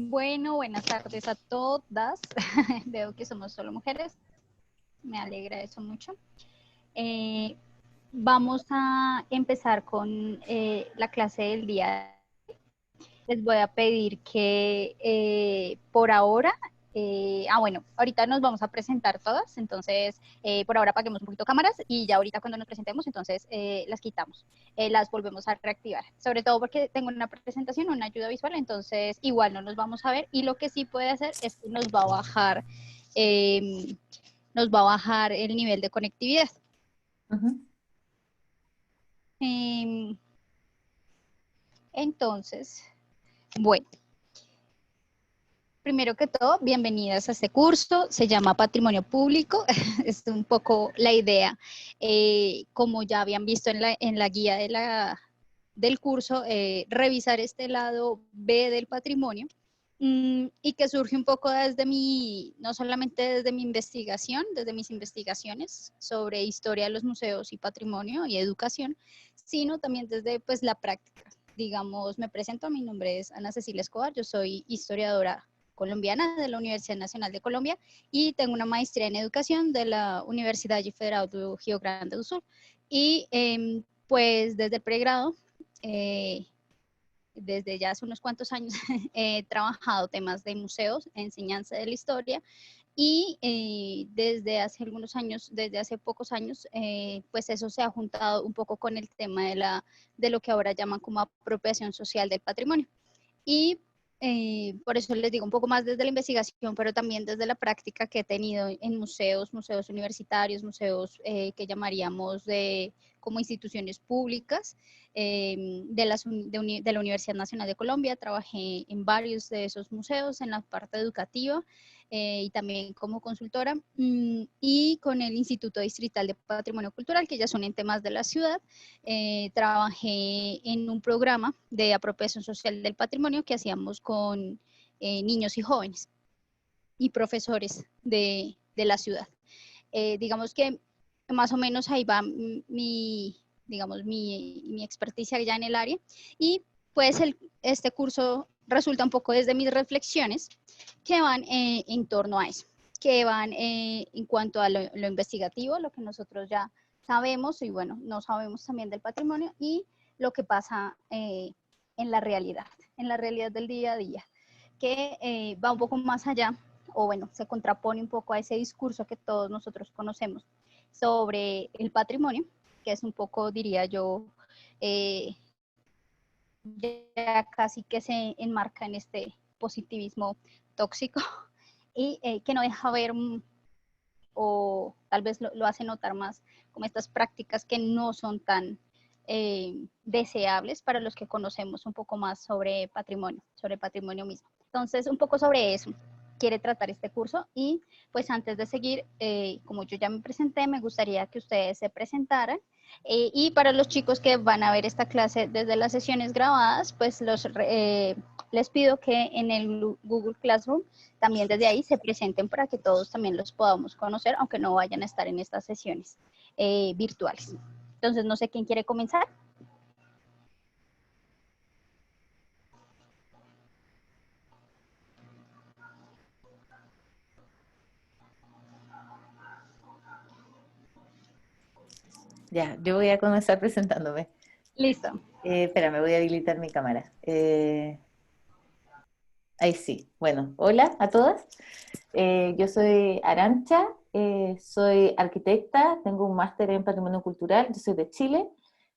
Bueno, buenas tardes a todas. Veo que somos solo mujeres. Me alegra eso mucho. Eh, Vamos a empezar con la clase del día. Les voy a pedir que por ahora, bueno, ahorita nos vamos a presentar todas, entonces por ahora apaguemos un poquito cámaras y ya ahorita cuando nos presentemos, entonces las quitamos, las volvemos a reactivar, sobre todo porque tengo una presentación, una ayuda visual, entonces igual no nos vamos a ver y lo que sí puede hacer es que eh, nos va a bajar el nivel de conectividad. Entonces, bueno. Primero que todo, bienvenidas a este curso, se llama Patrimonio Público, es un poco la idea, como ya habían visto en la guía del curso, revisar este lado B del patrimonio, y que surge un poco no solamente desde mi investigación, desde mis investigaciones sobre historia de los museos y patrimonio y educación, sino también desde pues la práctica. Digamos, me presento, mi nombre es Ana Cecilia Escobar, yo soy historiadora colombiana de la Universidad Nacional de Colombia y tengo una maestría en educación de la Universidad Federal do Rio Grande do Sul. Y pues desde el pregrado, desde ya hace unos cuantos años, he trabajado temas de museos, enseñanza de la historia, y desde hace algunos años, desde hace pocos años, pues eso se ha juntado un poco con el tema de lo que ahora llaman como apropiación social del patrimonio. Y por eso les digo un poco más desde la investigación, pero también desde la práctica que he tenido en museos, museos universitarios, museos que llamaríamos como instituciones públicas de la Universidad Nacional de Colombia. Trabajé en varios de esos museos en la parte educativa y también como consultora, y con el Instituto Distrital de Patrimonio Cultural, que ya son en temas de la ciudad. Trabajé en un programa de apropiación social del patrimonio que hacíamos con niños y jóvenes y profesores de la ciudad. Digamos que más o menos ahí va digamos, mi experticia ya en el área, y pues este curso resulta un poco desde mis reflexiones que van en torno a eso, que van en cuanto a lo investigativo, lo que nosotros ya sabemos y bueno, no sabemos también del patrimonio, y lo que pasa en la realidad del día a día, que va un poco más allá, o bueno, se contrapone un poco a ese discurso que todos nosotros conocemos sobre el patrimonio, que es un poco, diría yo, eh, ya casi que se enmarca en este positivismo tóxico y que no deja ver o tal vez lo hace notar más como estas prácticas que no son tan deseables para los que conocemos un poco más sobre el patrimonio mismo. Entonces, un poco sobre eso quiere tratar este curso, y pues antes de seguir, como yo ya me presenté, me gustaría que ustedes se presentaran, y para los chicos que van a ver esta clase desde las sesiones grabadas, pues les pido que en el Google Classroom también desde ahí se presenten para que todos también los podamos conocer, aunque no vayan a estar en estas sesiones virtuales. Entonces, no sé quién quiere comenzar. Ya, yo voy a comenzar presentándome. Listo. Espera, me voy a habilitar mi cámara. Ahí sí. Bueno, hola a todas. Yo soy Arantxa, soy arquitecta, tengo un máster en Patrimonio Cultural, yo soy de Chile.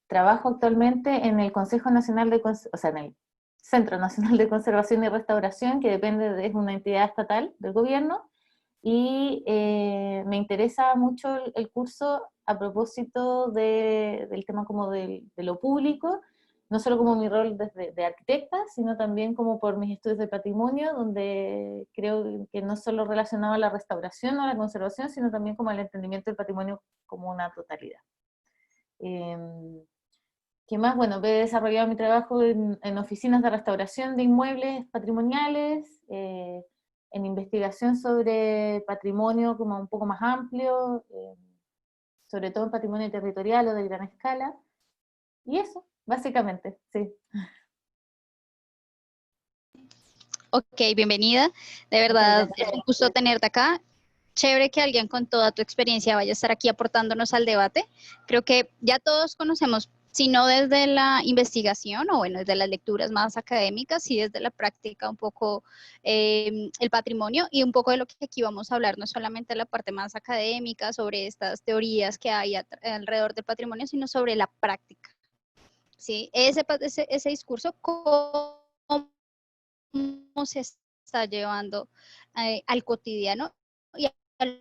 Trabajo actualmente en el Consejo Nacional o sea, en el Centro Nacional de Conservación y Restauración, que es una entidad estatal del gobierno, y me interesa mucho el curso a propósito del tema como de lo público, no solo como mi rol de arquitecta, sino también como por mis estudios de patrimonio, donde creo que no solo relacionado a la restauración o a la conservación, sino también como al entendimiento del patrimonio como una totalidad. ¿Qué más? Bueno, he desarrollado mi trabajo en oficinas de restauración de inmuebles patrimoniales, en investigación sobre patrimonio como un poco más amplio, sobre todo en patrimonio territorial o de gran escala. Y eso, básicamente, sí. Ok, bienvenida. De verdad, es un gusto tenerte acá. Chévere que alguien con toda tu experiencia vaya a estar aquí aportándonos al debate. Creo que ya todos conocemos, si no desde la investigación o bueno, desde las lecturas más académicas, y desde la práctica un poco el patrimonio y un poco de lo que aquí vamos a hablar, no solamente la parte más académica sobre estas teorías que hay alrededor del patrimonio, sino sobre la práctica. ¿Sí? Ese discurso, ¿cómo se está llevando al cotidiano y a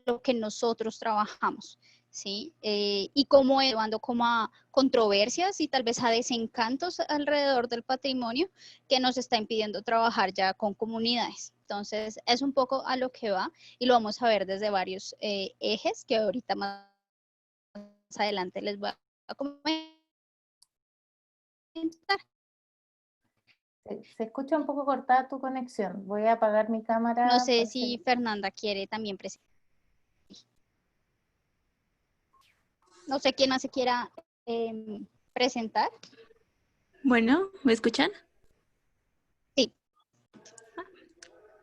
lo que nosotros trabajamos? ¿Sí? Y cómo llevando como a controversias y tal vez a desencantos alrededor del patrimonio que nos está impidiendo trabajar ya con comunidades. Entonces, es un poco a lo que va y lo vamos a ver desde varios ejes que ahorita más adelante les voy a comentar. Se escucha un poco cortada tu conexión. Voy a apagar mi No cámara. sé si Fernanda quiere también presentar. No sé quién más se quiera presentar. Bueno, ¿me escuchan? Sí.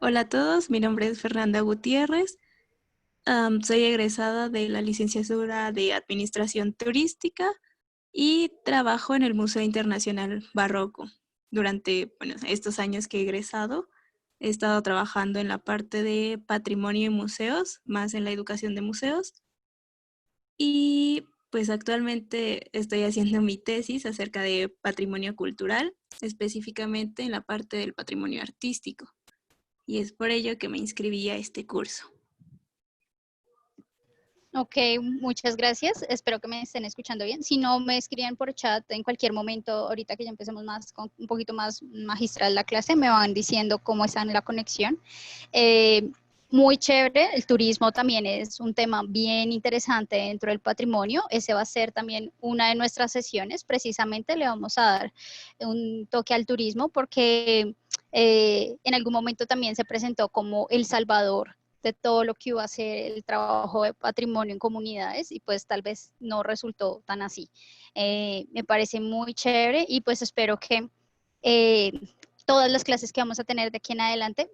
Hola a todos, mi nombre es Fernanda Gutiérrez. Soy egresada de la licenciatura de Administración Turística y trabajo en el Museo Internacional Barroco. Durante estos años que he egresado, he estado trabajando en la parte de patrimonio y museos, más en la educación de museos. Y pues actualmente estoy haciendo mi tesis acerca de patrimonio cultural, específicamente en la parte del patrimonio artístico. Y es por ello que me inscribí a este curso. Ok, muchas gracias. Espero que me estén escuchando bien. Si no, me escriben por chat en cualquier momento, ahorita que ya empecemos más con un poquito más magistral la clase, me van diciendo cómo está en la conexión. Muy chévere, el turismo también es un tema bien interesante dentro del patrimonio. Ese va a ser también una de nuestras sesiones. Precisamente le vamos a dar un toque al turismo porque en algún momento también se presentó como El Salvador de todo lo que iba a ser el trabajo de patrimonio en comunidades y pues tal vez no resultó tan así. Me parece muy chévere y pues espero que eh, todas las clases que vamos a tener de aquí en adelante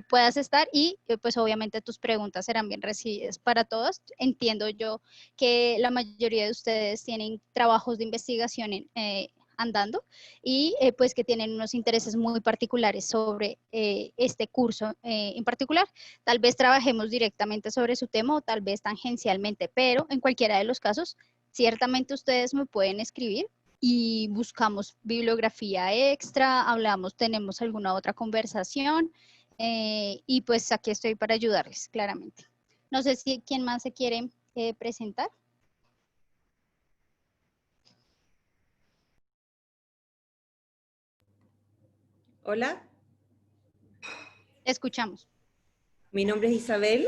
puedas estar y pues obviamente tus preguntas serán bien recibidas para todos. Entiendo yo que la mayoría de ustedes tienen trabajos de investigación andando y pues que tienen unos intereses muy particulares sobre este curso en particular. Tal vez trabajemos directamente sobre su tema o tal vez tangencialmente, pero en cualquiera de los casos, ciertamente ustedes me pueden escribir y buscamos bibliografía extra, hablamos, tenemos alguna otra conversación y pues aquí estoy para ayudarles, claramente. No sé si quién más se quiere presentar. Hola, Escuchamos. mi nombre es Isabel,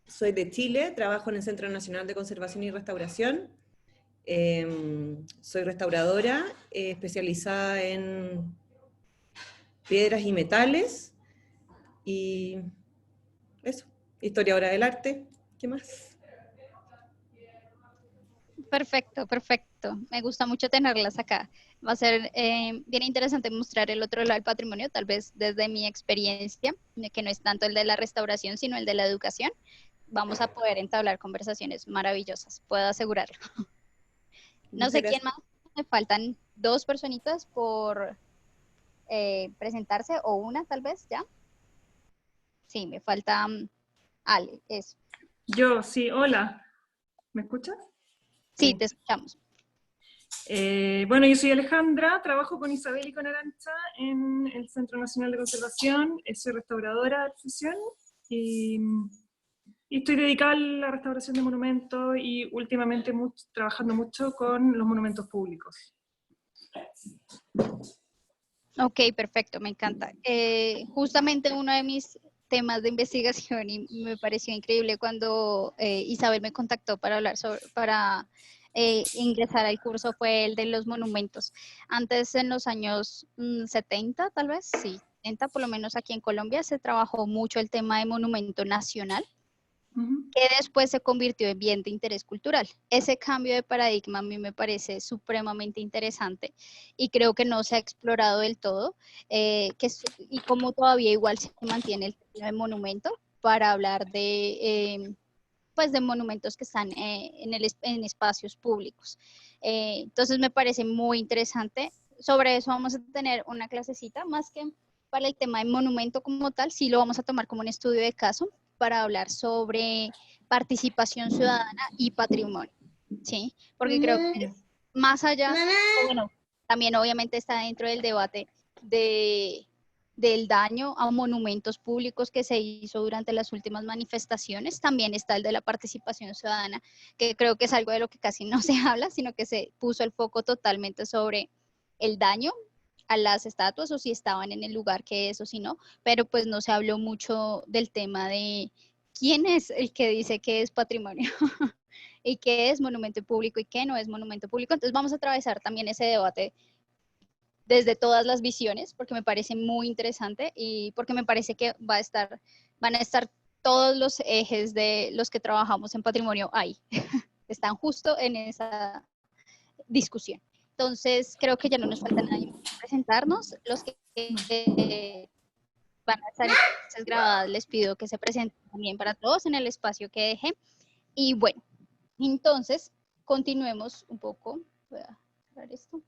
soy de Chile, trabajo en el Centro Nacional de Conservación y Restauración. Soy restauradora especializada en piedras y metales y eso, historiadora del arte. ¿Qué más? Perfecto, perfecto. Me gusta mucho tenerlas acá. Va a ser bien interesante mostrar el otro lado del patrimonio, tal vez desde mi experiencia, que no es tanto el de la restauración, sino el de la educación. Vamos a poder entablar conversaciones maravillosas, puedo asegurarlo. No Muchas sé quién gracias. más, me faltan dos personitas por presentarse o una tal vez, ¿ya? Sí, me falta Ale, eso. Yo, sí, hola. ¿Me escuchas? Sí, Sí. te escuchamos. Bueno, yo soy Alejandra, trabajo con Isabel y con Arantxa en el Centro Nacional de Conservación, soy restauradora de profesión y, y estoy dedicada a la restauración de monumentos y últimamente trabajando mucho con los monumentos públicos. Ok, perfecto, me encanta. Justamente uno de mis temas de investigación y me pareció increíble cuando Isabel me contactó para hablar para ingresar al curso fue el de los monumentos. Antes en los años 70, tal vez, sí, 70, por lo menos aquí en Colombia se trabajó mucho el tema de monumento nacional. Ujú. que después se convirtió en bien de interés cultural. Ese cambio de paradigma a mí me parece supremamente interesante y creo que no se ha explorado del todo, y como todavía igual se mantiene el término de monumento para hablar pues de monumentos que están en espacios públicos. Entonces me parece muy interesante. Sobre eso vamos a tener una clasecita, más que para el tema de monumento como tal, sí lo vamos a tomar como un estudio de caso para hablar sobre participación ciudadana y patrimonio, ¿sí? Porque creo que más allá, bueno, también obviamente está dentro del debate de del daño a monumentos públicos que se hizo durante las últimas manifestaciones, también está el de la participación ciudadana, que creo que es algo de lo que casi no se habla, sino que se puso el foco totalmente sobre el daño a las estatuas o si estaban en el lugar que es o si no, pero pues no se habló mucho del tema de quién es el que dice que es patrimonio y qué es monumento público y qué no es monumento público. Entonces vamos a atravesar también ese debate desde todas las visiones, porque me parece muy interesante y porque me parece que van a estar todos los ejes de los que trabajamos en patrimonio ahí. Están justo en esa discusión. Entonces, creo que ya no nos falta nadie más que presentarnos. Los que van a estar en clases grabadas, les pido que se presenten también para todos en el espacio que dejé. Y bueno, entonces, continuemos un poco. Voy a cerrar esto.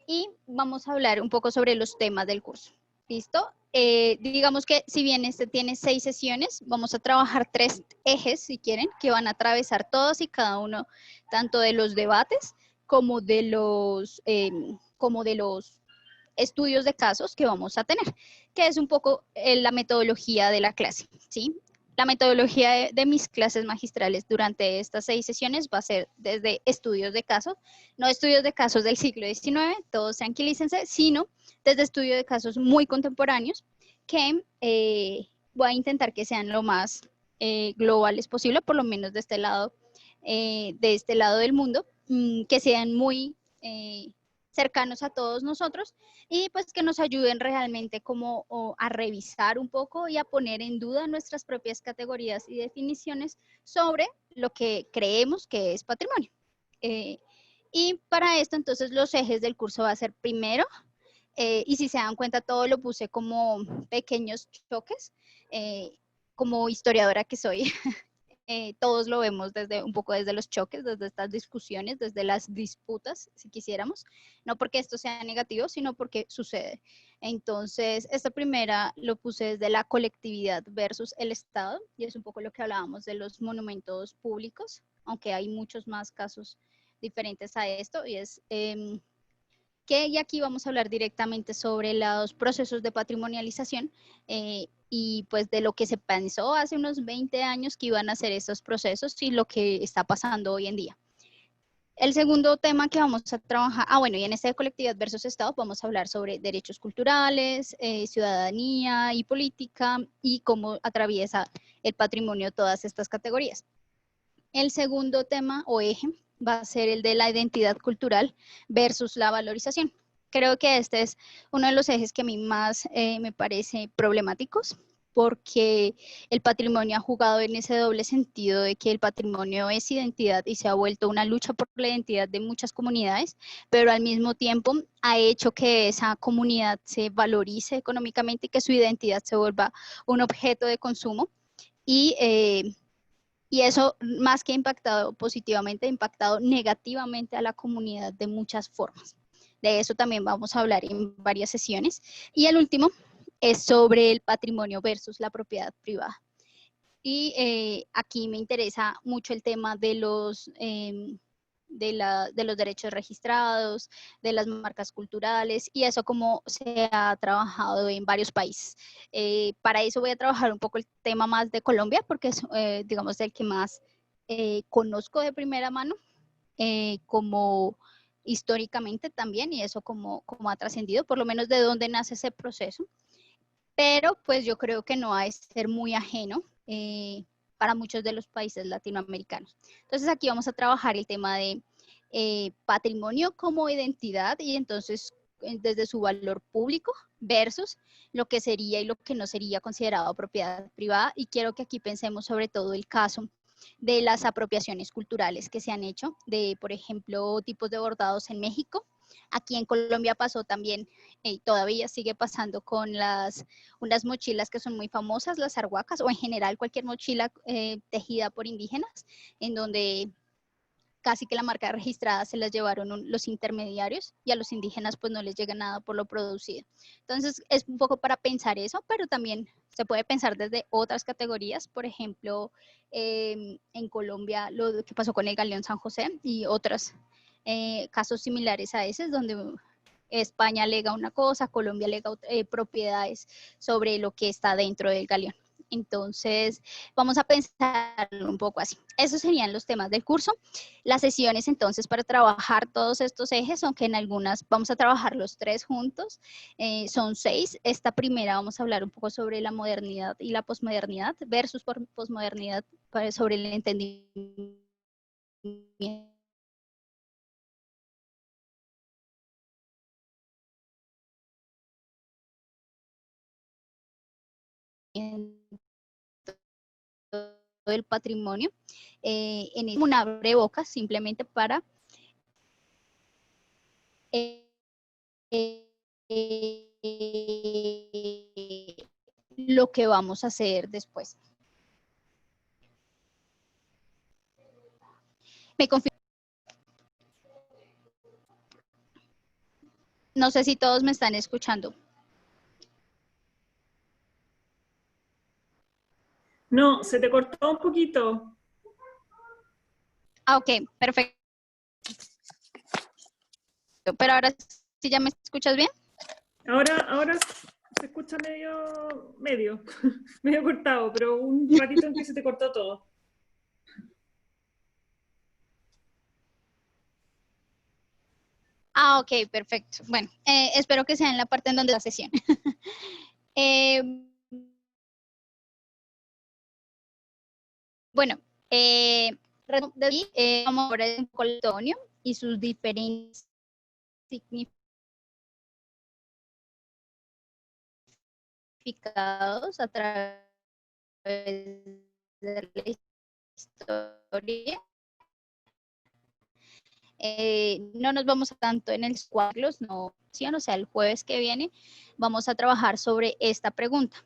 Y vamos a hablar un poco sobre los temas del curso. ¿Listo? Digamos que si bien este tiene 6 sesiones, vamos a trabajar 3 ejes, si quieren, que van a atravesar todos y cada uno, tanto de los debates como de los estudios de casos que vamos a tener, que es un poco la metodología de la clase, ¿sí? La metodología de mis clases magistrales durante estas 6 sesiones va a ser desde estudios de casos, no estudios de casos del siglo XIX, todos tranquilícense, sino desde estudios de casos muy contemporáneos que voy a intentar que sean lo más globales posible, por lo menos de este lado del mundo, que sean muy cercanos a todos nosotros y pues que nos ayuden realmente como a revisar un poco y a poner en duda nuestras propias categorías y definiciones sobre lo que creemos que es patrimonio. Y para esto entonces los ejes del curso va a ser primero, y si se dan cuenta todo lo puse como pequeños choques, como historiadora que soy. Todos lo vemos un poco desde los choques, desde estas discusiones, desde las disputas, si quisiéramos, no porque esto sea negativo, sino porque sucede. Entonces, esta primera lo puse desde la colectividad versus el Estado, y es un poco lo que hablábamos de los monumentos públicos, aunque hay muchos más casos diferentes a esto, y es y aquí vamos a hablar directamente sobre los procesos de patrimonialización y pues de lo que se pensó hace unos 20 años que iban a ser estos procesos y lo que está pasando hoy en día. El segundo tema que vamos a trabajar, bueno, y en este de colectividad versus Estado vamos a hablar sobre derechos culturales, ciudadanía y política y cómo atraviesa el patrimonio todas estas categorías. El segundo tema o eje va a ser el de la identidad cultural versus la valorización. Creo que este es uno de los ejes que a mí más me parece problemáticos, porque el patrimonio ha jugado en ese doble sentido de que el patrimonio es identidad y se ha vuelto una lucha por la identidad de muchas comunidades, pero al mismo tiempo ha hecho que esa comunidad se valorice económicamente y que su identidad se vuelva un objeto de consumo. Y eso, más que impactado positivamente, ha impactado negativamente a la comunidad de muchas formas. De eso también vamos a hablar en varias sesiones. Y el último es sobre el patrimonio versus la propiedad privada. Y aquí me interesa mucho el tema de los derechos registrados, de las marcas culturales y eso como se ha trabajado en varios países. Para eso voy a trabajar un poco el tema más de Colombia porque es, digamos, el que más conozco de primera mano, como históricamente también y eso como ha trascendido, por lo menos de dónde nace ese proceso. Pero pues yo creo que no ha de ser muy ajeno para muchos de los países latinoamericanos. Entonces aquí vamos a trabajar el tema de patrimonio como identidad y entonces desde su valor público versus lo que sería y lo que no sería considerado propiedad privada. Y quiero que aquí pensemos sobre todo el caso de las apropiaciones culturales que se han hecho, de, por ejemplo, tipos de bordados en México. Aquí en Colombia pasó también, todavía sigue pasando con unas mochilas que son muy famosas, las arhuacas, o en general cualquier mochila tejida por indígenas, en donde casi que la marca registrada se las llevaron los intermediarios y a los indígenas pues no les llega nada por lo producido. Entonces es un poco para pensar eso, pero también se puede pensar desde otras categorías, por ejemplo, en Colombia lo que pasó con el Galeón San José y otros casos similares a ese, donde España alega una cosa, Colombia alega propiedades sobre lo que está dentro del galeón. Entonces, vamos a pensar un poco así. Esos serían los temas del curso. Las sesiones, entonces, para trabajar todos estos ejes, aunque en algunas vamos a trabajar los 3 juntos, son 6. Esta primera vamos a hablar un poco sobre la modernidad y la posmodernidad versus posmodernidad, sobre el entendimiento del patrimonio, en una abrebocas simplemente para lo que vamos a hacer después. Me confirmo. No sé si todos me están escuchando. No, se te cortó un poquito. Ah, ok, perfecto. Pero ahora sí ya me escuchas bien. Ahora se escucha medio cortado, pero un ratito en que se te cortó todo. Ah, ok, perfecto. Bueno, espero que sea en la parte en donde la sesión. Bueno, vamos a hablar de un coltonio y sus diferentes significados a través de la historia. No nos vamos tanto en el cuadros, no, ¿sí? O sea, el jueves que viene vamos a trabajar sobre esta pregunta.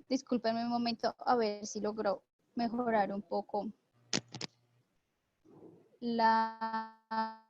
Discúlpenme un momento, a ver si logro mejorar un poco la...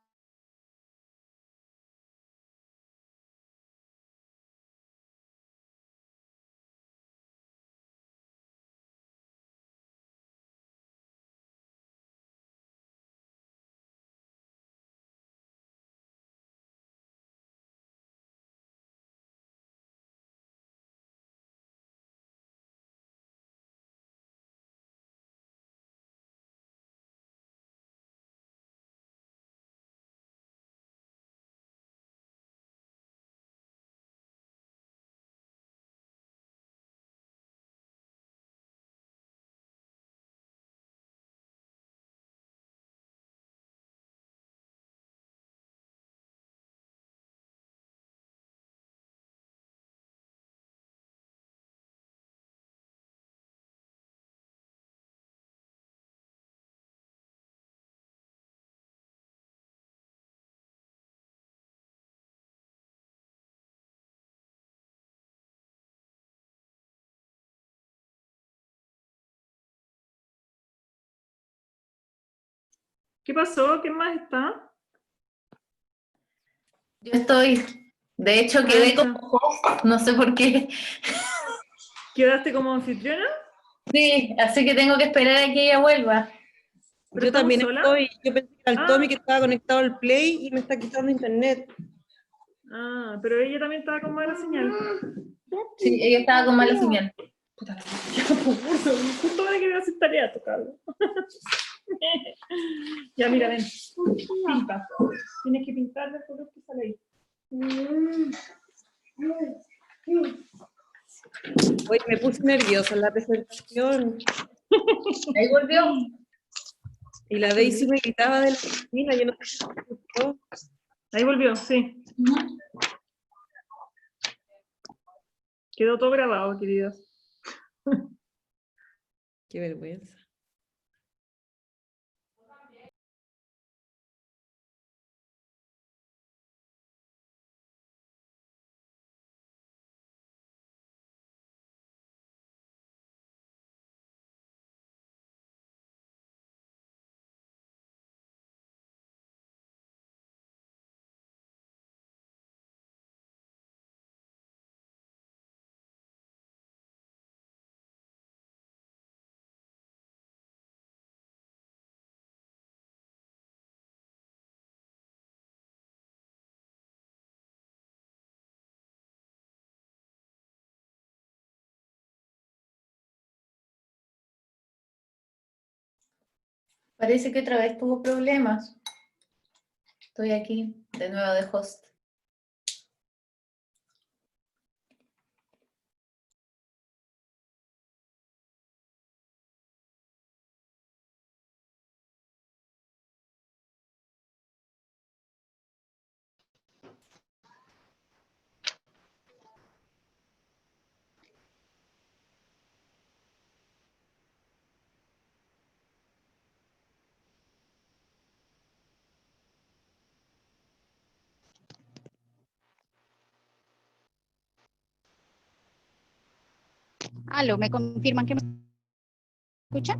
¿Qué pasó? ¿Quién más está? Yo estoy, de hecho quedé como host, no sé por qué. ¿Quedaste como anfitriona? Sí, así que tengo que esperar a que ella vuelva. Yo también sola? estoy, yo pensé que era el Ah. Tommy que estaba conectado al Play y me está quitando internet. Ah, pero ella también estaba con mala señal. Sí, ella estaba con mala señal. Justo ahora que voy a hacer tarea, tocarlo. Ya, mira, ven. Pinta. Tienes que pintar el color que sale ahí. Oye, me puse nerviosa en la presentación. Ahí volvió. Y la Daisy me gritaba de la oficina, yo no sé si me escuchó. Ahí volvió, sí. Quedó todo grabado, queridos. Qué vergüenza. Parece que otra vez tuvo problemas. Estoy aquí de nuevo de host. Aló, ¿me confirman que me escuchan?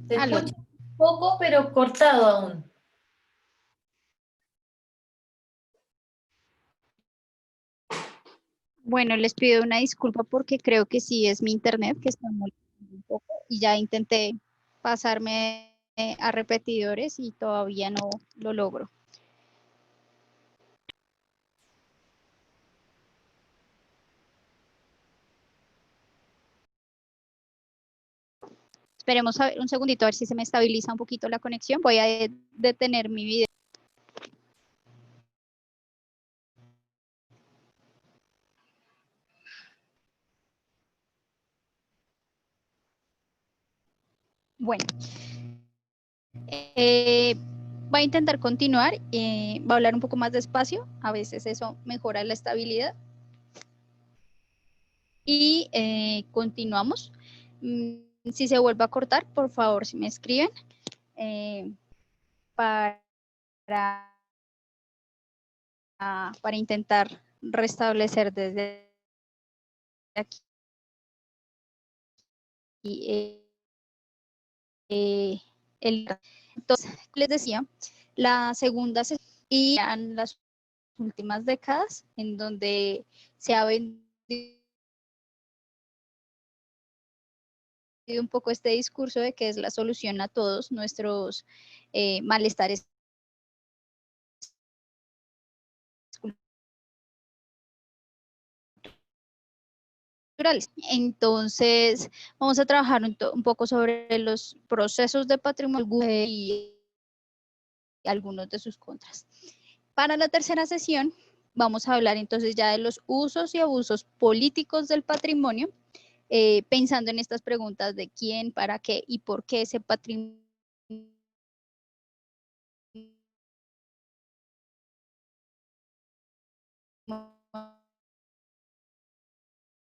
Te Aló. escucho un poco, pero cortado aún. Bueno, les pido una disculpa porque creo que sí es mi internet que está molestando un poco y ya intenté pasarme a repetidores y todavía no lo logro. Esperemos a ver un segundito a ver si se me estabiliza un poquito la conexión. Voy a detener mi video. Bueno, voy a intentar continuar. Voy a hablar un poco más despacio. A veces eso mejora la estabilidad. Y continuamos. Si se vuelve a cortar, por favor, si me escriben para intentar restablecer desde aquí. Entonces, les decía, la segunda sesión y en las últimas décadas en donde se ha vendido un poco este discurso de que es la solución a todos nuestros malestares culturales. Entonces, vamos a trabajar un poco sobre los procesos de patrimonio y algunos de sus contras. Para la tercera sesión, vamos a hablar entonces ya de los usos y abusos políticos del patrimonio, pensando en estas preguntas de quién, para qué y por qué ese patrimonio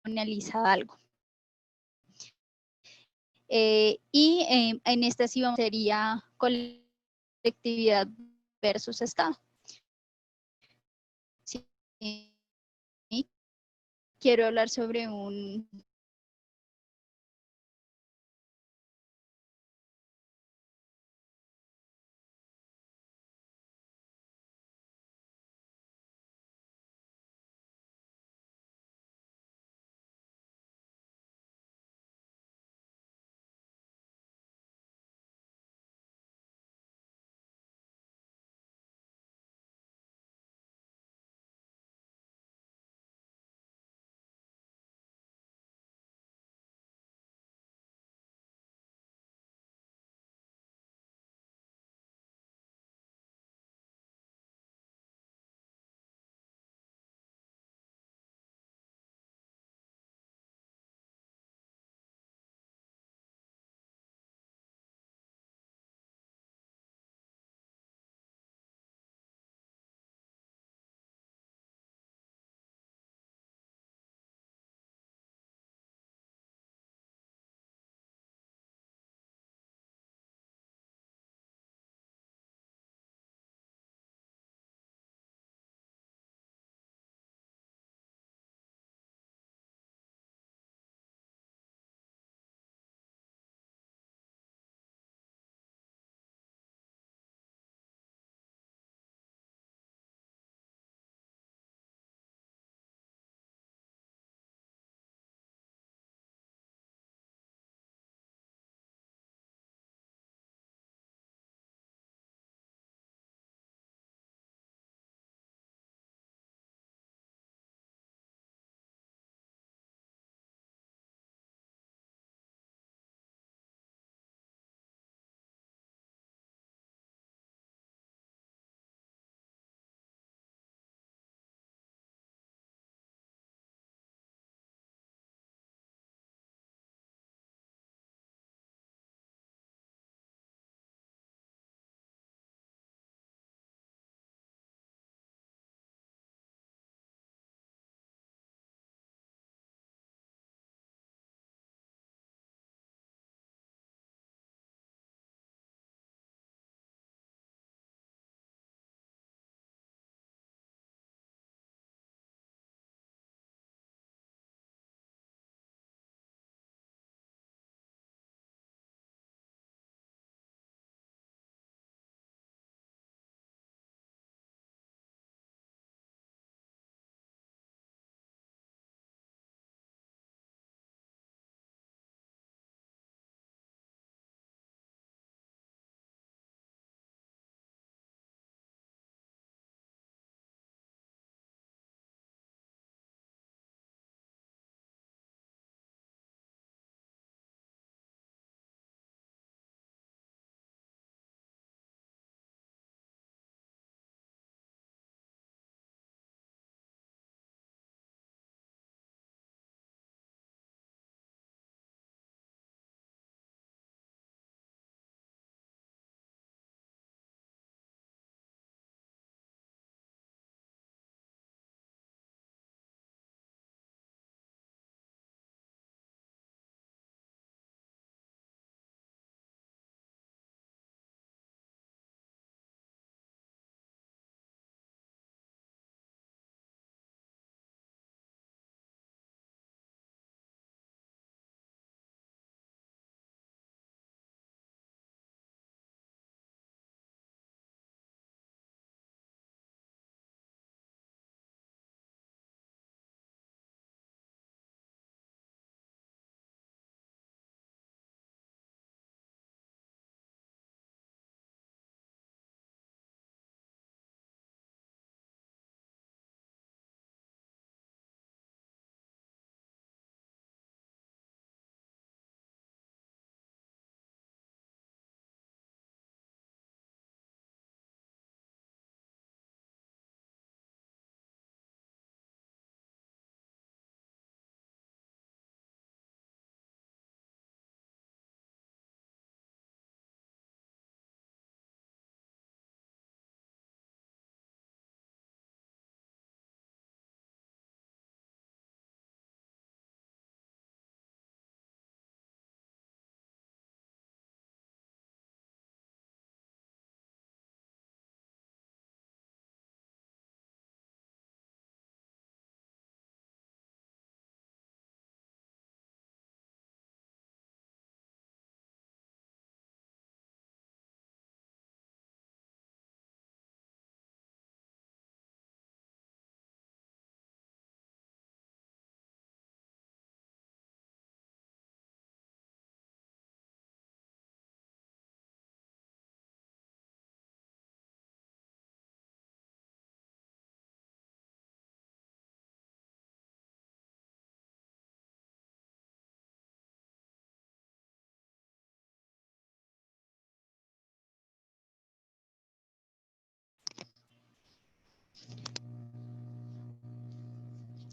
analiza algo. En esta sí sería colectividad versus Estado. Sí. Quiero hablar sobre un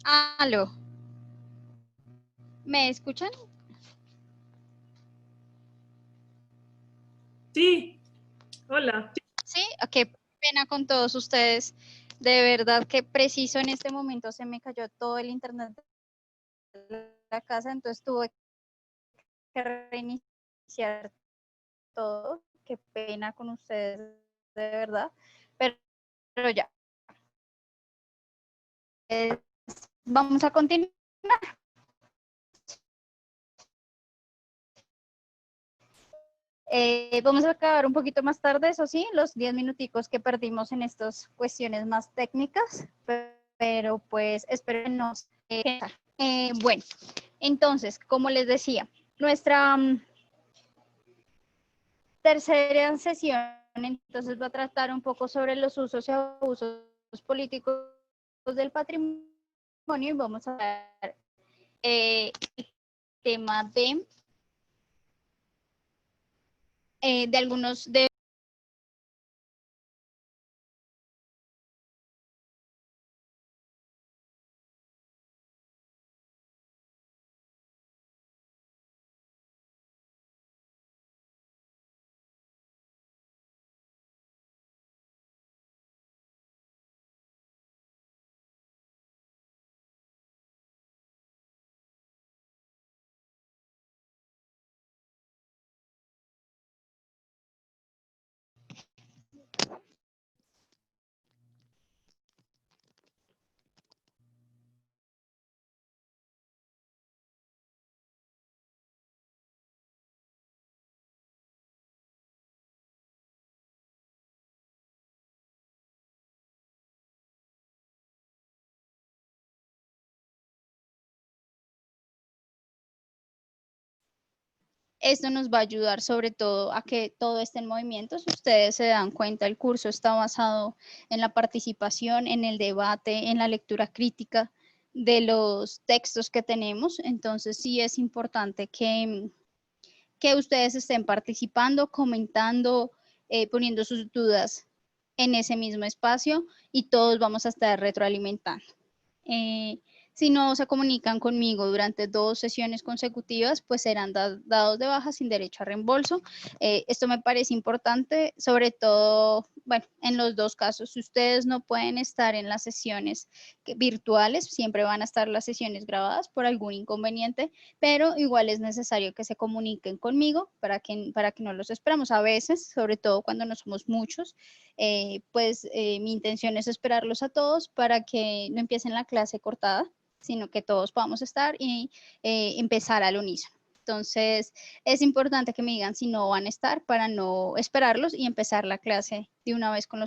Aló, ¿me escuchan? Sí, hola. Sí, qué pena con todos ustedes. De verdad que preciso en este momento se me cayó todo el internet de la casa, entonces tuve que reiniciar todo. Qué pena con ustedes, de verdad. Pero ya. Vamos a continuar. Vamos a acabar un poquito más tarde, eso sí, los 10 minuticos que perdimos en estas cuestiones más técnicas, pero pues esperemos. Bueno, entonces, como les decía, nuestra tercera sesión entonces va a tratar un poco sobre los usos y abusos políticos del patrimonio y vamos a ver el tema de algunos de esto nos va a ayudar sobre todo a que todo esté en movimiento. Si ustedes se dan cuenta, el curso está basado en la participación, en el debate, en la lectura crítica de los textos que tenemos. Entonces sí es importante que ustedes estén participando, comentando, poniendo sus dudas en ese mismo espacio y todos vamos a estar retroalimentando. Si no se comunican conmigo durante 2 sesiones consecutivas, pues serán dados de baja sin derecho a reembolso. Esto me parece importante, sobre todo, bueno, en los dos casos, si ustedes no pueden estar en las sesiones virtuales, siempre van a estar las sesiones grabadas por algún inconveniente, pero igual es necesario que se comuniquen conmigo para que no los esperamos. A veces, sobre todo cuando no somos muchos, mi intención es esperarlos a todos para que no empiecen la clase cortada, sino que todos podamos estar y empezar al unísono. Entonces, es importante que me digan si no van a estar para no esperarlos y empezar la clase de una vez con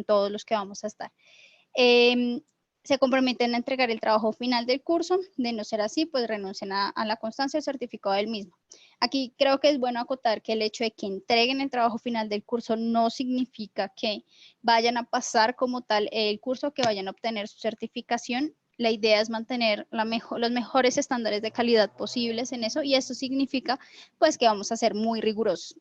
todos los que vamos a estar. Se comprometen a entregar el trabajo final del curso. De no ser así, pues renuncien a la constancia o certificado del mismo. Aquí creo que es bueno acotar que el hecho de que entreguen el trabajo final del curso no significa que vayan a pasar como tal el curso, que vayan a obtener su certificación. La idea es mantener los mejores estándares de calidad posibles en eso, y eso significa pues que vamos a ser muy rigurosos.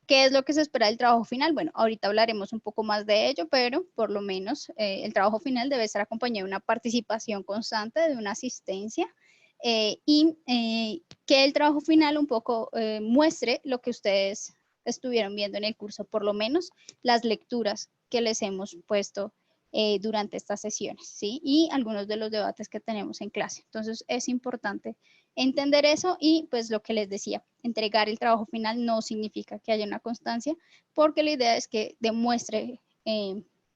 ¿Qué es lo que se espera del trabajo final? Bueno, ahorita hablaremos un poco más de ello, pero por lo menos el trabajo final debe estar acompañado de una participación constante, de una asistencia, que el trabajo final un poco muestre lo que ustedes estuvieron viendo en el curso, por lo menos las lecturas que les hemos puesto durante estas sesiones, ¿sí? Y algunos de los debates que tenemos en clase. Entonces, es importante entender eso y pues lo que les decía, entregar el trabajo final no significa que haya una constancia, porque la idea es que demuestre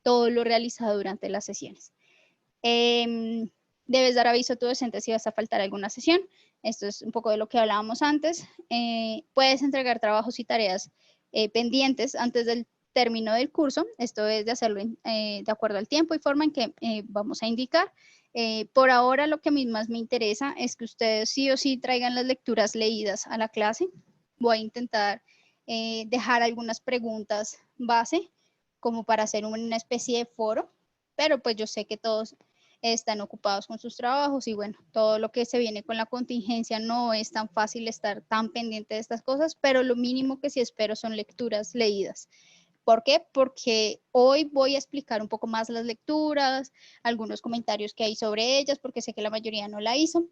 todo lo realizado durante las sesiones. Debes dar aviso a tu docente si vas a faltar alguna sesión. Esto es un poco de lo que hablábamos antes. Puedes entregar trabajos y tareas pendientes antes del término del curso. Esto es de hacerlo de acuerdo al tiempo y forma en que vamos a indicar. Por ahora lo que a mí más me interesa es que ustedes sí o sí traigan las lecturas leídas a la clase. Voy a intentar dejar algunas preguntas base como para hacer una especie de foro, pero pues yo sé que todos están ocupados con sus trabajos y bueno, todo lo que se viene con la contingencia no es tan fácil estar tan pendiente de estas cosas, pero lo mínimo que sí espero son lecturas leídas ¿Por qué? Porque hoy voy a explicar un poco más las lecturas, algunos comentarios que hay sobre ellas, porque sé que la mayoría no la hizo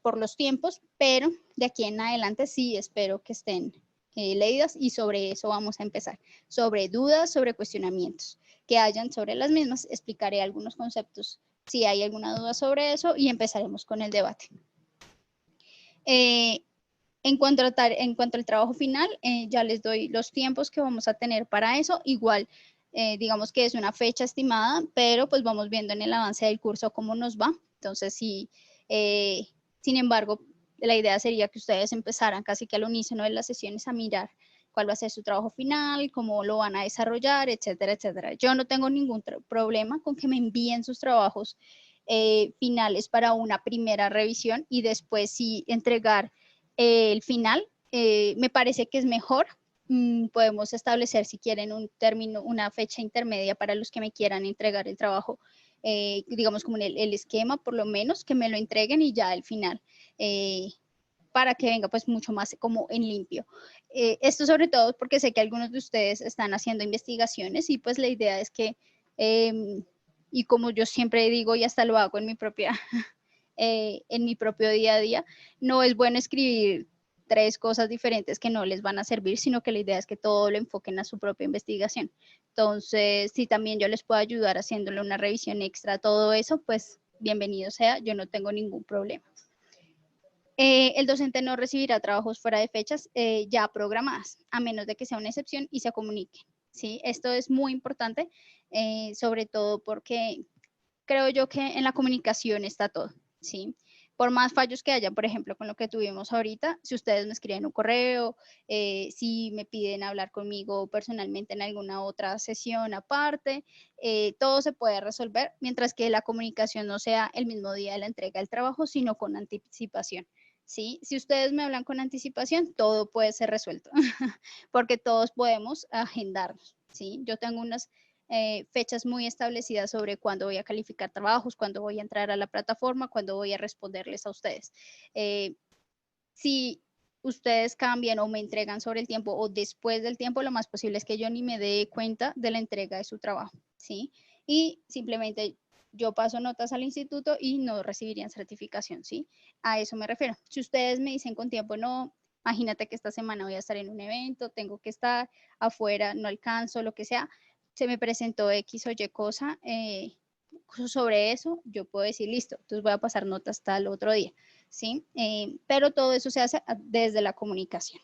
por los tiempos, pero de aquí en adelante sí espero que estén leídas y sobre eso vamos a empezar. Sobre dudas, sobre cuestionamientos que hayan sobre las mismas, explicaré algunos conceptos si hay alguna duda sobre eso y empezaremos con el debate. En cuanto al trabajo final, ya les doy los tiempos que vamos a tener para eso. Igual, digamos que es una fecha estimada, pero pues vamos viendo en el avance del curso cómo nos va. Entonces, sí, sin embargo, la idea sería que ustedes empezaran casi que al unísono de las sesiones a mirar cuál va a ser su trabajo final, cómo lo van a desarrollar, etcétera, etcétera. Yo no tengo ningún problema con que me envíen sus trabajos finales para una primera revisión y después sí entregar el final. Me parece que es mejor. Podemos establecer, si quieren, un término, una fecha intermedia para los que me quieran entregar el trabajo, digamos como el esquema, por lo menos, que me lo entreguen y ya el final, para que venga pues mucho más como en limpio. Esto sobre todo porque sé que algunos de ustedes están haciendo investigaciones y pues la idea es que, y como yo siempre digo y hasta lo hago en mi propia... en mi propio día a día, no es bueno escribir 3 cosas diferentes que no les van a servir, sino que la idea es que todo lo enfoquen a su propia investigación. Entonces, si también yo les puedo ayudar haciéndole una revisión extra a todo eso, pues bienvenido sea, yo no tengo ningún problema. El docente no recibirá trabajos fuera de fechas ya programadas, a menos de que sea una excepción y se comunique. ¿Sí? Esto es muy importante, sobre todo porque creo yo que en la comunicación está todo. ¿Sí? Por más fallos que haya, por ejemplo, con lo que tuvimos ahorita, si ustedes me escriben un correo, si me piden hablar conmigo personalmente en alguna otra sesión aparte, todo se puede resolver, mientras que la comunicación no sea el mismo día de la entrega del trabajo, sino con anticipación. ¿Sí? Si ustedes me hablan con anticipación, todo puede ser resuelto, porque todos podemos agendarnos. ¿Sí? Yo tengo unas fechas muy establecidas sobre cuándo voy a calificar trabajos, cuándo voy a entrar a la plataforma, cuándo voy a responderles a ustedes. Si ustedes cambian o me entregan sobre el tiempo o después del tiempo, lo más posible es que yo ni me dé cuenta de la entrega de su trabajo, ¿sí? Y simplemente yo paso notas al instituto y no recibirían certificación, ¿sí? A eso me refiero. Si ustedes me dicen con tiempo, no, imagínate que esta semana voy a estar en un evento, tengo que estar afuera, no alcanzo, lo que sea, se me presentó X o Y cosa sobre eso, yo puedo decir, listo, entonces voy a pasar notas hasta el otro día, ¿sí? Pero todo eso se hace desde la comunicación.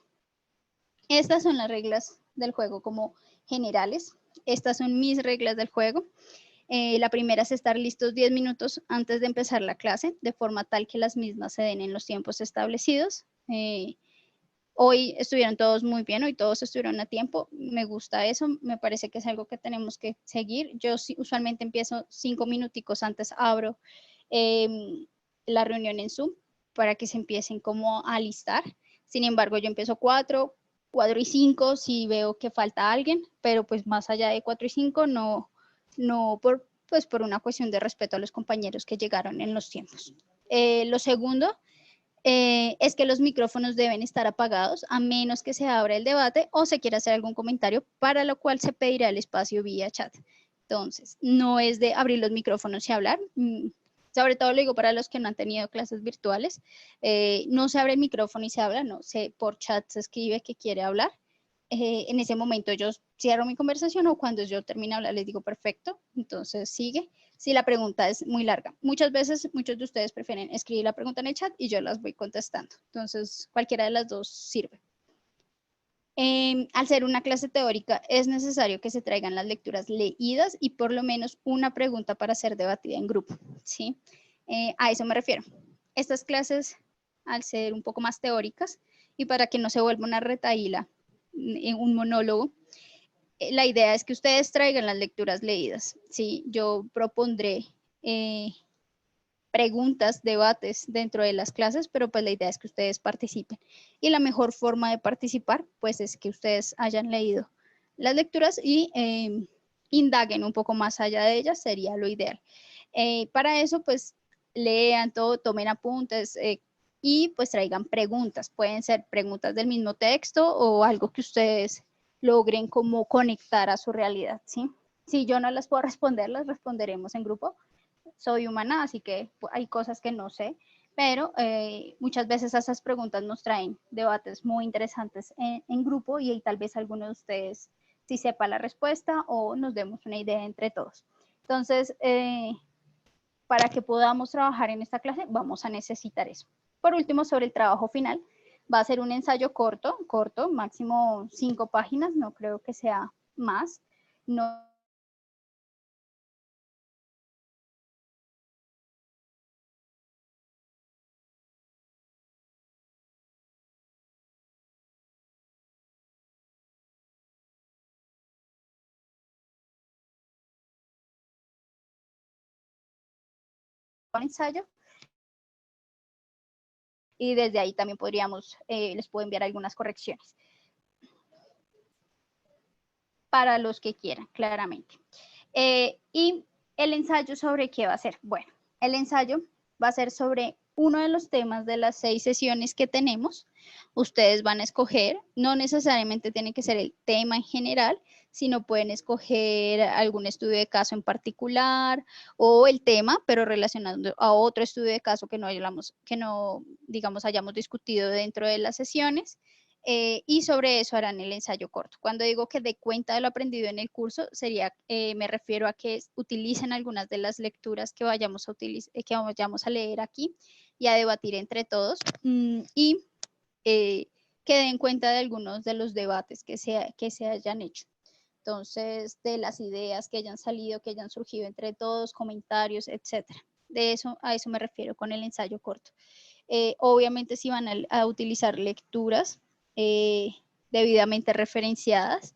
Estas son las reglas del juego como generales. Estas son mis reglas del juego. La primera es estar listos 10 minutos antes de empezar la clase, de forma tal que las mismas se den en los tiempos establecidos. Hoy estuvieron todos muy bien, hoy todos estuvieron a tiempo, me gusta eso, me parece que es algo que tenemos que seguir. Yo usualmente empiezo 5 minuticos antes, abro la reunión en Zoom para que se empiecen como a alistar. Sin embargo, yo empiezo 4 y 5 si veo que falta alguien, pero pues más allá de 4 y 5 no pues por una cuestión de respeto a los compañeros que llegaron en los tiempos. Lo segundo es que los micrófonos deben estar apagados a menos que se abra el debate o se quiera hacer algún comentario, para lo cual se pedirá el espacio vía chat. Entonces, no es de abrir los micrófonos y hablar. Sobre todo lo digo para los que no han tenido clases virtuales. No se abre el micrófono y se habla, no, por chat se escribe que quiere hablar. En ese momento yo cierro mi conversación o cuando yo termino de hablar les digo perfecto, entonces sigue. Si la pregunta es muy larga. Muchas veces, muchos de ustedes prefieren escribir la pregunta en el chat y yo las voy contestando. Entonces, cualquiera de las dos sirve. Al ser una clase teórica, es necesario que se traigan las lecturas leídas y por lo menos una pregunta para ser debatida en grupo, ¿sí? A eso me refiero. Estas clases, al ser un poco más teóricas y para que no se vuelva una retahíla en un monólogo, la idea es que ustedes traigan las lecturas leídas, ¿sí? Yo propondré preguntas, debates dentro de las clases, pero pues la idea es que ustedes participen. Y la mejor forma de participar, pues es que ustedes hayan leído las lecturas y indaguen un poco más allá de ellas, sería lo ideal. Para eso, pues lean todo, tomen apuntes y pues traigan preguntas. Pueden ser preguntas del mismo texto o algo que ustedes logren como conectar a su realidad, ¿sí? Si yo no las puedo responder, las responderemos en grupo. Soy humana, así que hay cosas que no sé, pero muchas veces esas preguntas nos traen debates muy interesantes en grupo y tal vez alguno de ustedes sí sepa la respuesta o nos demos una idea entre todos. Entonces, para que podamos trabajar en esta clase, vamos a necesitar eso. Por último, sobre el trabajo final, va a ser un ensayo corto, máximo 5 páginas, no creo que sea más. No ensayo. Y desde ahí también podríamos, les puedo enviar algunas correcciones. Para los que quieran, claramente. Y el ensayo, ¿sobre qué va a ser? Bueno, el ensayo va a ser sobre uno de los temas de las 6 sesiones que tenemos. Ustedes van a escoger, no necesariamente tiene que ser el tema en general, sino pueden escoger algún estudio de caso en particular o el tema, pero relacionado a otro estudio de caso que no digamos, hayamos discutido dentro de las sesiones. Y sobre eso harán el ensayo corto. Cuando digo que dé cuenta de lo aprendido en el curso, me refiero a que utilicen algunas de las lecturas que vayamos a leer aquí y a debatir entre todos, y que den cuenta de algunos de los debates que se hayan hecho. Entonces, de las ideas que hayan salido, que hayan surgido entre todos, comentarios, etcétera. A eso me refiero con el ensayo corto. Obviamente, si van a utilizar lecturas debidamente referenciadas,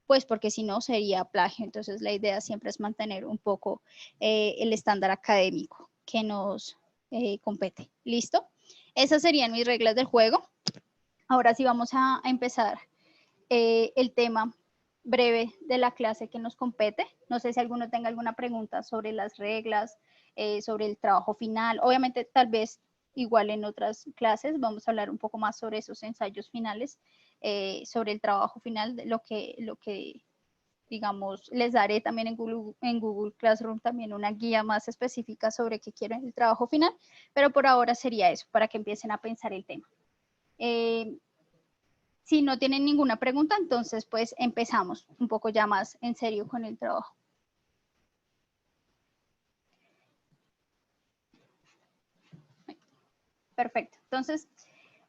pues porque si no sería plagio. Entonces la idea siempre es mantener un poco el estándar académico que nos compete. ¿Listo? Esas serían mis reglas del juego. Ahora sí vamos a empezar el tema breve de la clase que nos compete. No sé si alguno tenga alguna pregunta sobre las reglas, sobre el trabajo final. Obviamente, tal vez igual en otras clases vamos a hablar un poco más sobre esos ensayos finales, sobre el trabajo final, lo que digamos, les daré también en Google Classroom también una guía más específica sobre qué quieren el trabajo final, pero por ahora sería eso, para que empiecen a pensar el tema. Si no tienen ninguna pregunta, entonces pues empezamos un poco ya más en serio con el trabajo. Perfecto. Entonces,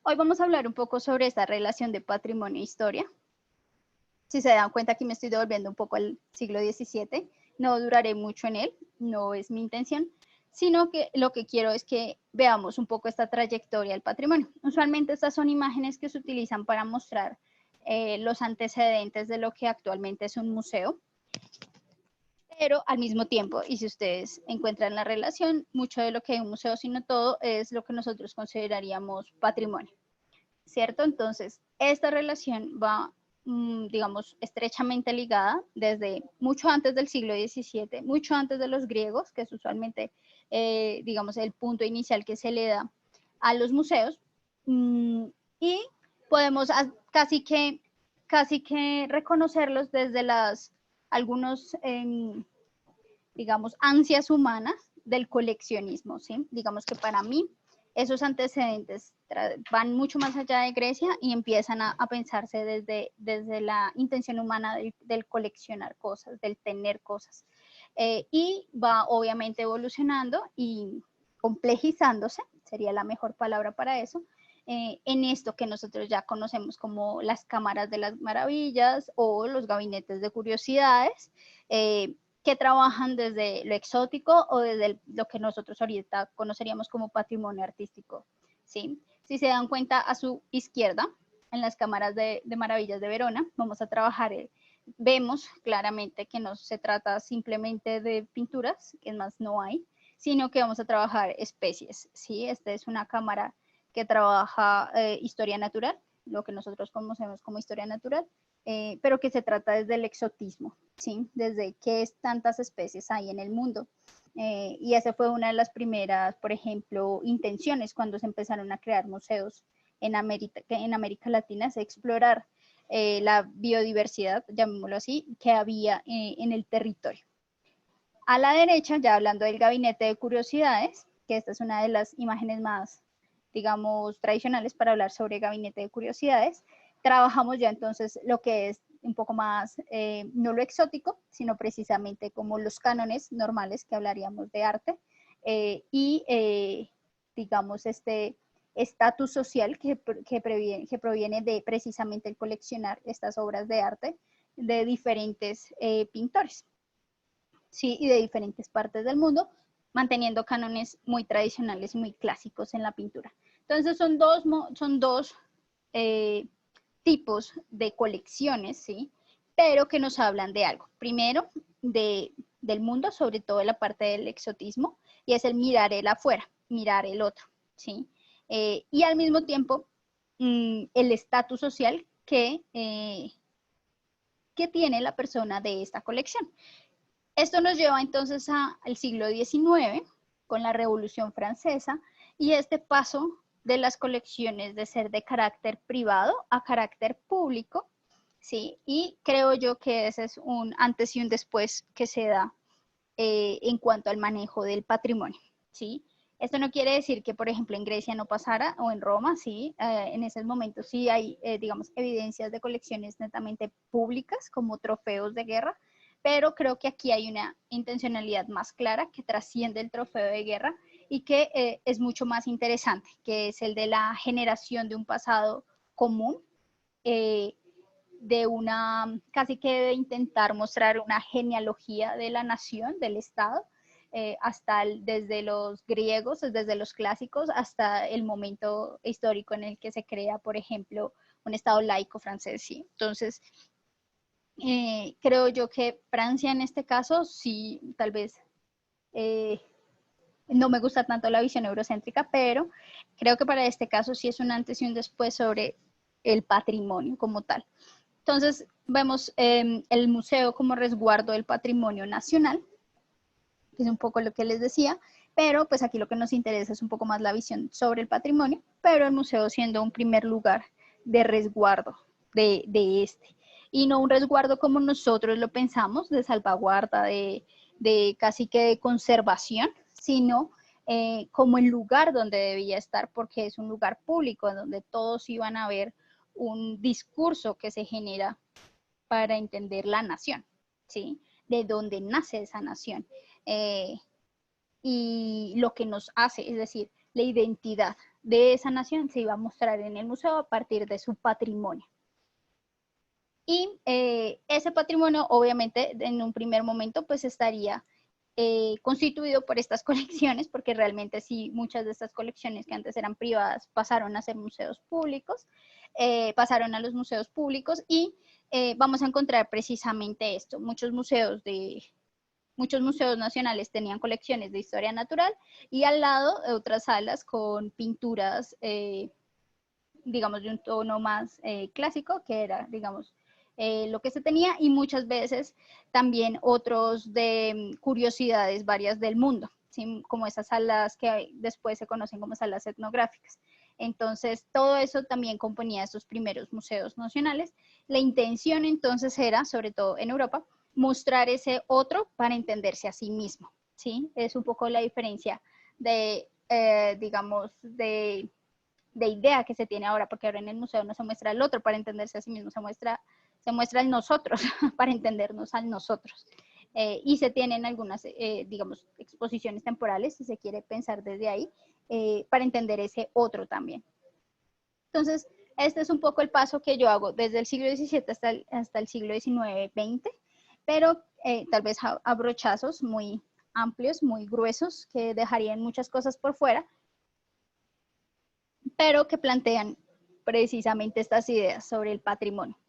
hoy vamos a hablar un poco sobre esta relación de patrimonio e historia. Si se dan cuenta, aquí me estoy devolviendo un poco al siglo XVII. No duraré mucho en él, no es mi intención, sino que lo que quiero es que veamos un poco esta trayectoria del patrimonio. Usualmente estas son imágenes que se utilizan para mostrar los antecedentes de lo que actualmente es un museo, pero al mismo tiempo, y si ustedes encuentran la relación, mucho de lo que es un museo, sino todo, es lo que nosotros consideraríamos patrimonio, ¿cierto? Entonces, esta relación va, digamos, estrechamente ligada desde mucho antes del siglo XVII, mucho antes de los griegos, que es usualmente, digamos, el punto inicial que se le da a los museos, y podemos casi que reconocerlos desde algunos, digamos, ansias humanas del coleccionismo, ¿sí? Digamos que para mí esos antecedentes van mucho más allá de Grecia y empiezan a pensarse desde la intención humana del coleccionar cosas, del tener cosas. Y va obviamente evolucionando y complejizándose, sería la mejor palabra para eso, en esto que nosotros ya conocemos como las cámaras de las maravillas o los gabinetes de curiosidades, que trabajan desde lo exótico o desde lo que nosotros ahorita conoceríamos como patrimonio artístico, ¿sí? Si se dan cuenta, a su izquierda, en las cámaras de maravillas de Verona, vamos a trabajar, vemos claramente que no se trata simplemente de pinturas, que es más, no hay, sino que vamos a trabajar especies, ¿sí? Esta es una cámara que trabaja historia natural, lo que nosotros conocemos como historia natural, pero que se trata desde el exotismo, ¿sí? Desde qué tantas especies hay en el mundo. Y esa fue una de las primeras, por ejemplo, intenciones cuando se empezaron a crear museos en América Latina, es explorar la biodiversidad, llamémoslo así, que había en el territorio. A la derecha, ya hablando del gabinete de curiosidades, que esta es una de las imágenes más, digamos, tradicionales para hablar sobre gabinete de curiosidades, trabajamos ya entonces lo que es un poco más, no lo exótico, sino precisamente como los cánones normales que hablaríamos de arte, digamos, este estatus social que proviene de precisamente el coleccionar estas obras de arte de diferentes pintores, ¿sí? Y de diferentes partes del mundo, manteniendo cánones muy tradicionales y muy clásicos en la pintura. Entonces son dos tipos de colecciones, ¿sí? Pero que nos hablan de algo. Primero, del mundo, sobre todo en la parte del exotismo, y es el mirar el afuera, mirar el otro, ¿sí? Y al mismo tiempo, el estatus social que tiene la persona de esta colección. Esto nos lleva entonces al siglo XIX, con la Revolución Francesa, y este paso de las colecciones de ser de carácter privado a carácter público, ¿sí? Y creo yo que ese es un antes y un después que se da en cuanto al manejo del patrimonio, ¿sí? Esto no quiere decir que, por ejemplo, en Grecia no pasara, o en Roma, sí, en esos momentos sí hay, digamos, evidencias de colecciones netamente públicas, como trofeos de guerra, pero creo que aquí hay una intencionalidad más clara que trasciende el trofeo de guerra y que es mucho más interesante, que es el de la generación de un pasado común, de una, casi que de intentar mostrar una genealogía de la nación, del Estado, desde los griegos, desde los clásicos, hasta el momento histórico en el que se crea, por ejemplo, un Estado laico francés, ¿sí? Entonces, creo yo que Francia en este caso, sí, tal vez no me gusta tanto la visión eurocéntrica, pero creo que para este caso sí es un antes y un después sobre el patrimonio como tal. Entonces, vemos el museo como resguardo del patrimonio nacional, que es un poco lo que les decía, pero pues aquí lo que nos interesa es un poco más la visión sobre el patrimonio, pero el museo siendo un primer lugar de resguardo de este, y no un resguardo como nosotros lo pensamos, de salvaguarda, de casi que de conservación, sino como el lugar donde debía estar, porque es un lugar público, donde todos iban a ver un discurso que se genera para entender la nación, ¿sí? De dónde nace esa nación. Y lo que nos hace, es decir, la identidad de esa nación se iba a mostrar en el museo a partir de su patrimonio. Y ese patrimonio, obviamente, en un primer momento, pues estaría constituido por estas colecciones, porque realmente sí, muchas de estas colecciones que antes eran privadas pasaron a ser museos públicos, pasaron a los museos públicos y vamos a encontrar precisamente esto. Muchos museos nacionales tenían colecciones de historia natural y al lado otras salas con pinturas, digamos, de un tono más clásico, que era, digamos, lo que se tenía, y muchas veces también otros de curiosidades varias del mundo, ¿sí? Como esas salas que después se conocen como salas etnográficas. Entonces, todo eso también componía estos primeros museos nacionales. La intención entonces era, sobre todo en Europa, mostrar ese otro para entenderse a sí mismo, ¿sí? Es un poco la diferencia de, digamos, de idea que se tiene ahora, porque ahora en el museo no se muestra el otro para entenderse a sí mismo, se muestra el nosotros para entendernos al nosotros. Y se tienen algunas, digamos, exposiciones temporales, si se quiere pensar desde ahí, para entender ese otro también. Entonces, este es un poco el paso que yo hago desde el siglo XVII hasta el siglo XIX-XX, pero tal vez a brochazos muy amplios, muy gruesos, que dejarían muchas cosas por fuera, pero que plantean precisamente estas ideas sobre el patrimonio.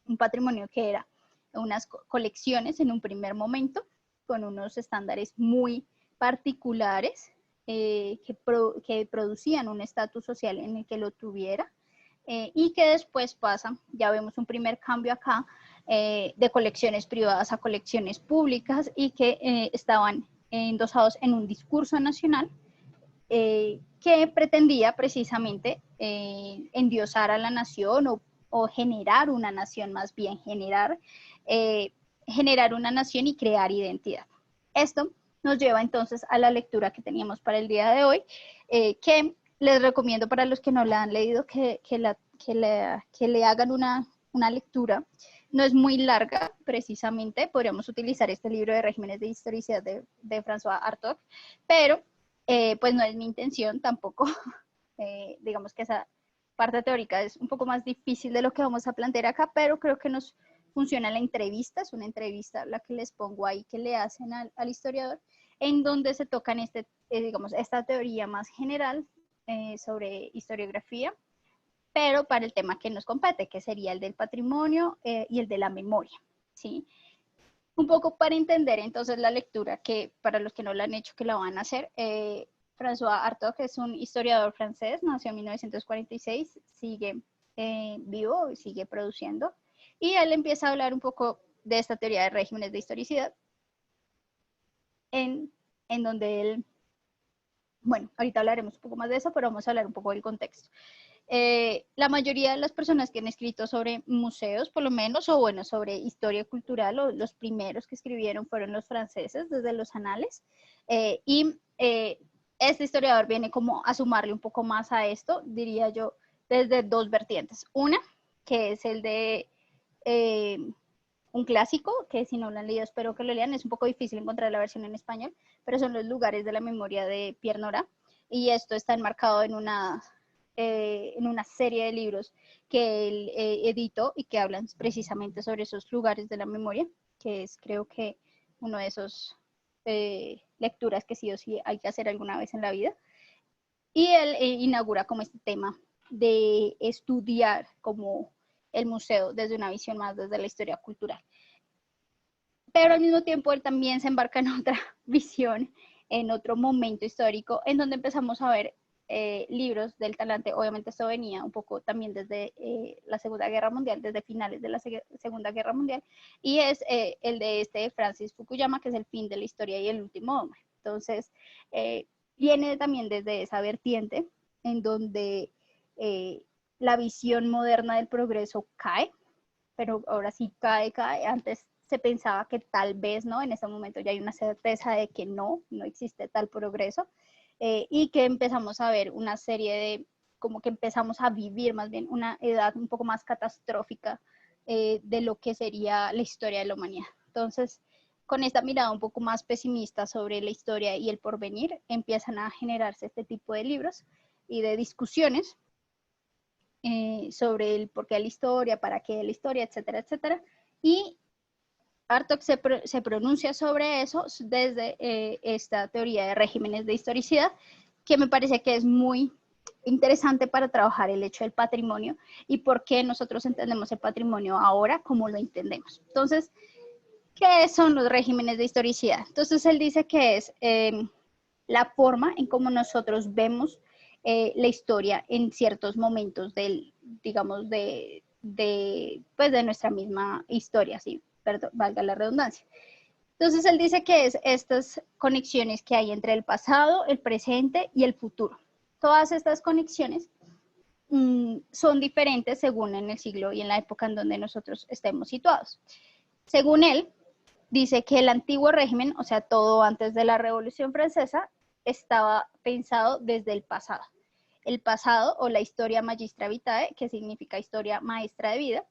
Un patrimonio que era unas colecciones en un primer momento, con unos estándares muy particulares, que producían un estatus social en el que lo tuviera, y que después pasan, ya vemos un primer cambio acá, de colecciones privadas a colecciones públicas, y que estaban endosados en un discurso nacional, que pretendía precisamente endiosar a la nación, o o generar una nación, más bien generar una nación y crear identidad. Esto nos lleva entonces a la lectura que teníamos para el día de hoy, que les recomiendo para los que no la han leído que le hagan una lectura. No es muy larga, precisamente, podríamos utilizar este libro de Regímenes de Historicidad de François Hartog, pero pues no es mi intención tampoco. Digamos que esa parte teórica es un poco más difícil de lo que vamos a plantear acá, pero creo que nos funciona la entrevista, es una entrevista la que les pongo ahí que le hacen al historiador, en donde se tocan digamos, esta teoría más general sobre historiografía, pero para el tema que nos compete, que sería el del patrimonio y el de la memoria, ¿sí? Un poco para entender entonces la lectura, que para los que no la han hecho, que la van a hacer, François Hartog es un historiador francés, nació en 1946, sigue vivo, sigue produciendo, y él empieza a hablar un poco de esta teoría de regímenes de historicidad, en donde él, bueno, ahorita hablaremos un poco más de eso, pero vamos a hablar un poco del contexto. La mayoría de las personas que han escrito sobre museos, por lo menos, o bueno, sobre historia cultural, o los primeros que escribieron fueron los franceses desde los anales, este historiador viene como a sumarle un poco más a esto, diría yo, desde dos vertientes. Una, que es el de un clásico, que si no lo han leído espero que lo lean, es un poco difícil encontrar la versión en español, pero son los lugares de la memoria de Pierre Nora, y esto está enmarcado en una serie de libros que él editó y que hablan precisamente sobre esos lugares de la memoria, que es creo que uno de esos lecturas que sí o sí hay que hacer alguna vez en la vida. Y él inaugura como este tema de estudiar como el museo desde una visión más desde la historia cultural. Pero al mismo tiempo él también se embarca en otra visión, en otro momento histórico, en donde empezamos a ver libros del talante. Obviamente esto venía un poco también desde la Segunda Guerra Mundial, desde finales de la Segunda Guerra Mundial, y es el de Francis Fukuyama, que es El fin de la historia y el último hombre. Entonces, viene también desde esa vertiente, en donde la visión moderna del progreso cae, pero ahora sí cae. Antes se pensaba que tal vez, ¿no? En este momento ya hay una certeza de que no existe tal progreso, y que empezamos a ver una serie de, como que empezamos a vivir más bien una edad un poco más catastrófica de lo que sería la historia de la humanidad. Entonces, con esta mirada un poco más pesimista sobre la historia y el porvenir, empiezan a generarse este tipo de libros y de discusiones sobre el por qué la historia, para qué la historia, etcétera, etcétera. Y Hartog se pronuncia sobre eso desde esta teoría de regímenes de historicidad, que me parece que es muy interesante para trabajar el hecho del patrimonio y por qué nosotros entendemos el patrimonio ahora como lo entendemos. Entonces, ¿qué son los regímenes de historicidad? Entonces, él dice que es la forma en cómo nosotros vemos la historia en ciertos momentos digamos, de nuestra misma historia, ¿sí? Perdón, valga la redundancia. Entonces él dice que es estas conexiones que hay entre el pasado, el presente y el futuro. Todas estas conexiones son diferentes según en el siglo y en la época en donde nosotros estemos situados. Según él, dice que el antiguo régimen, o sea, todo antes de la Revolución Francesa, estaba pensado desde el pasado. El pasado, o la historia magistra vitae, que significa historia maestra de vida,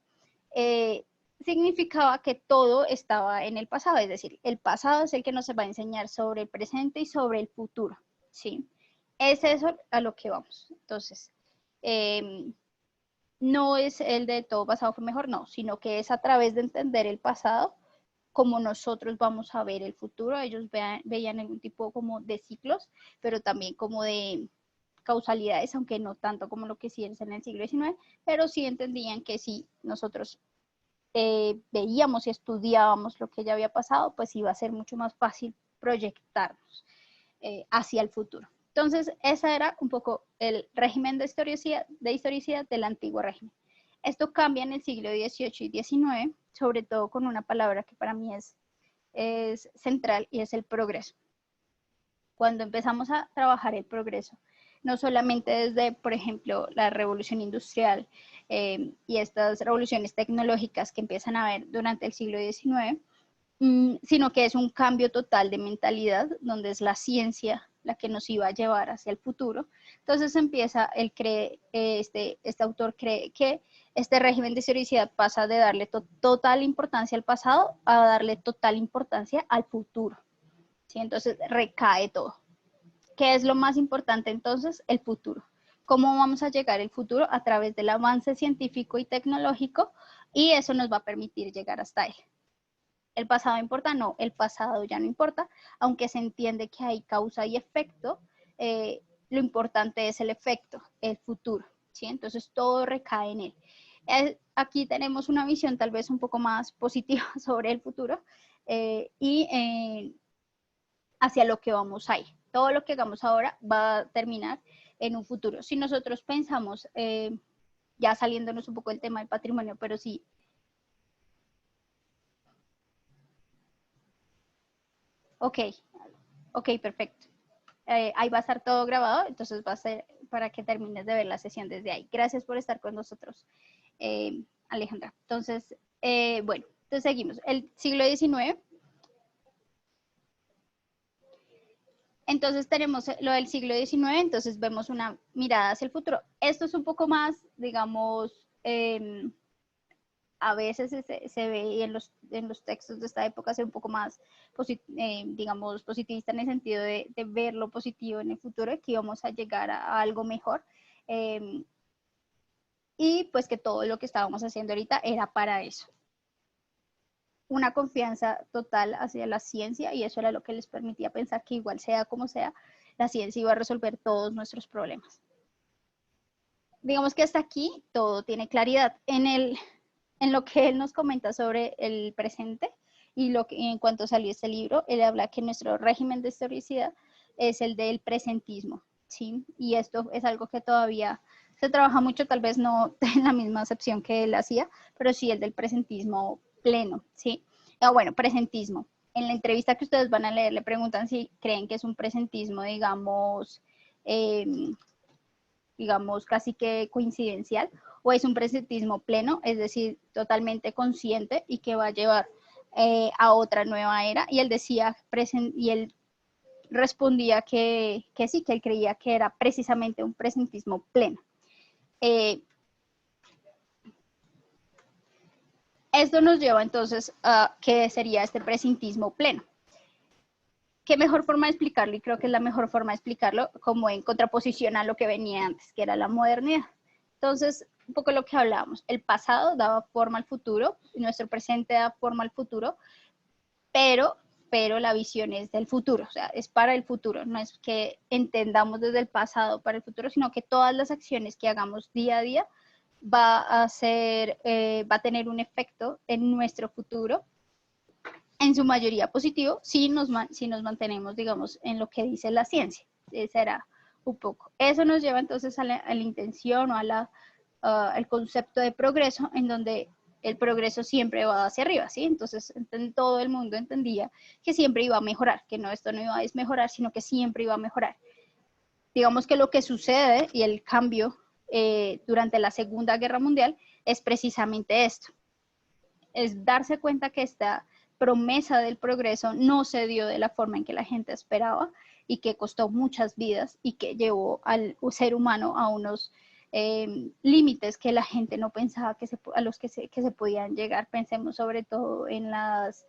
significaba que todo estaba en el pasado, es decir, el pasado es el que nos va a enseñar sobre el presente y sobre el futuro, ¿sí? Es eso a lo que vamos. Entonces, no es el de todo pasado fue mejor, no, sino que es a través de entender el pasado como nosotros vamos a ver el futuro. Ellos veían algún tipo como de ciclos, pero también como de causalidades, aunque no tanto como lo que sí es en el siglo XIX, pero sí entendían que si nosotros veíamos y estudiábamos lo que ya había pasado, pues iba a ser mucho más fácil proyectarnos hacia el futuro. Entonces, ese era un poco el régimen de historicidad del antiguo régimen. Esto cambia en el siglo XVIII y XIX, sobre todo con una palabra que para mí es central, y es el progreso. Cuando empezamos a trabajar el progreso, no solamente desde, por ejemplo, la revolución industrial y estas revoluciones tecnológicas que empiezan a haber durante el siglo XIX, sino que es un cambio total de mentalidad, donde es la ciencia la que nos iba a llevar hacia el futuro. Entonces empieza, este autor cree que este régimen de historicidad pasa de darle total importancia al pasado a darle total importancia al futuro, ¿sí? Entonces recae todo. ¿Qué es lo más importante entonces? El futuro. ¿Cómo vamos a llegar al futuro? A través del avance científico y tecnológico, y eso nos va a permitir llegar hasta él. ¿El pasado importa? No, el pasado ya no importa, aunque se entiende que hay causa y efecto, lo importante es el efecto, el futuro, ¿sí? Entonces todo recae en él. Aquí tenemos una visión tal vez un poco más positiva sobre el futuro y hacia lo que vamos a ir. Todo lo que hagamos ahora va a terminar en un futuro. Si nosotros pensamos, ya saliéndonos un poco del tema del patrimonio, pero sí. Ok, perfecto. Ahí va a estar todo grabado, entonces va a ser para que termines de ver la sesión desde ahí. Gracias por estar con nosotros, Alejandra. Entonces, bueno, entonces seguimos. El siglo XIX. Entonces tenemos lo del siglo XIX, entonces vemos una mirada hacia el futuro. Esto es un poco más, digamos, a veces se ve y en los textos de esta época se ve un poco más, digamos, positivista en el sentido de ver lo positivo en el futuro, que íbamos a llegar a algo mejor. Y pues que todo lo que estábamos haciendo ahorita era para eso. Una confianza total hacia la ciencia, y eso era lo que les permitía pensar que igual sea como sea, la ciencia iba a resolver todos nuestros problemas. Digamos que hasta aquí todo tiene claridad. En lo que él nos comenta sobre el presente y en cuanto salió este libro, él habla que nuestro régimen de historicidad es el del presentismo, ¿sí? Y esto es algo que todavía se trabaja mucho, tal vez no en la misma acepción que él hacía, pero sí el del presentismo pleno, ¿sí? Bueno, presentismo. En la entrevista que ustedes van a leer le preguntan si creen que es un presentismo, digamos, casi que coincidencial, o es un presentismo pleno, es decir, totalmente consciente y que va a llevar a otra nueva era. Y él decía, y él respondía que sí, que él creía que era precisamente un presentismo pleno. Esto nos lleva entonces a qué sería este presentismo pleno. ¿Qué mejor forma de explicarlo? Y creo que es la mejor forma de explicarlo como en contraposición a lo que venía antes, que era la modernidad. Entonces, un poco lo que hablábamos, el pasado daba forma al futuro, y nuestro presente da forma al futuro, pero la visión es del futuro, o sea, es para el futuro, no es que entendamos desde el pasado para el futuro, sino que todas las acciones que hagamos día a día va a tener un efecto en nuestro futuro, en su mayoría positivo, si nos mantenemos, digamos, en lo que dice la ciencia. Será un poco. Eso nos lleva entonces a la intención o al concepto de progreso, en donde el progreso siempre va hacia arriba, ¿sí? Entonces todo el mundo entendía que siempre iba a mejorar, que no, esto no iba a desmejorar, sino que siempre iba a mejorar. Digamos que lo que sucede y el cambio durante la Segunda Guerra Mundial es precisamente esto. Es darse cuenta que esta promesa del progreso no se dio de la forma en que la gente esperaba y que costó muchas vidas y que llevó al ser humano a unos límites que la gente no pensaba a los que se podían llegar. Pensemos sobre todo en las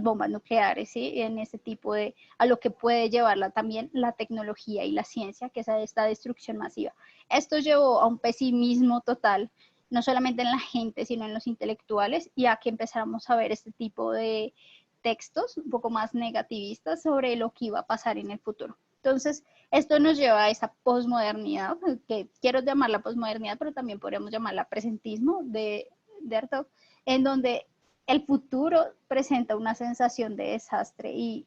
bombas nucleares, ¿sí? En ese tipo a lo que puede llevarla también la tecnología y la ciencia, que es a esta destrucción masiva. Esto llevó a un pesimismo total, no solamente en la gente, sino en los intelectuales, y a que empezáramos a ver este tipo de textos un poco más negativistas sobre lo que iba a pasar en el futuro. Entonces, esto nos lleva a esa posmodernidad, que quiero llamarla posmodernidad, pero también podríamos llamarla presentismo de Hartog, en donde el futuro presenta una sensación de desastre. Y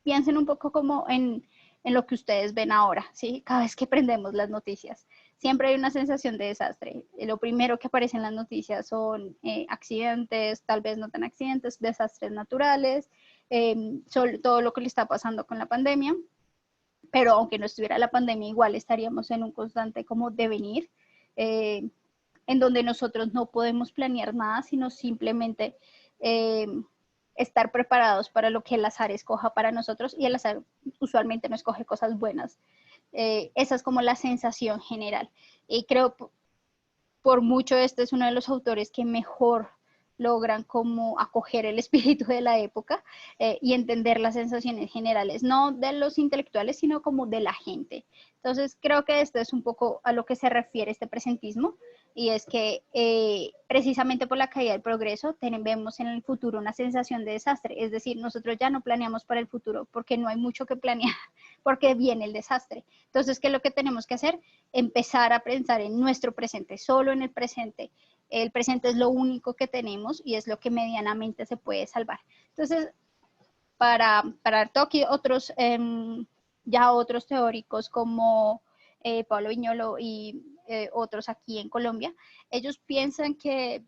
piensen un poco como en lo que ustedes ven ahora, ¿sí? Cada vez que prendemos las noticias, siempre hay una sensación de desastre. Lo primero que aparece en las noticias son accidentes, tal vez no tan accidentes, desastres naturales, todo lo que le está pasando con la pandemia. Pero aunque no estuviera la pandemia, igual estaríamos en un constante como devenir. en donde nosotros no podemos planear nada, sino simplemente estar preparados para lo que el azar escoja para nosotros, y el azar usualmente no escoge cosas buenas. Esa es como la sensación general. Y creo por mucho este es uno de los autores que mejor logran como acoger el espíritu de la época y entender las sensaciones generales, no de los intelectuales, sino como de la gente. Entonces creo que esto es un poco a lo que se refiere este presentismo, y es que precisamente por la caída del progreso vemos en el futuro una sensación de desastre, es decir, nosotros ya no planeamos para el futuro porque no hay mucho que planear, porque viene el desastre. Entonces, ¿qué es lo que tenemos que hacer? Empezar a pensar en nuestro presente, solo en el presente. El presente es lo único que tenemos y es lo que medianamente se puede salvar. Entonces, para Toki, otros, ya otros teóricos como Pablo Viñolo y otros aquí en Colombia, ellos piensan que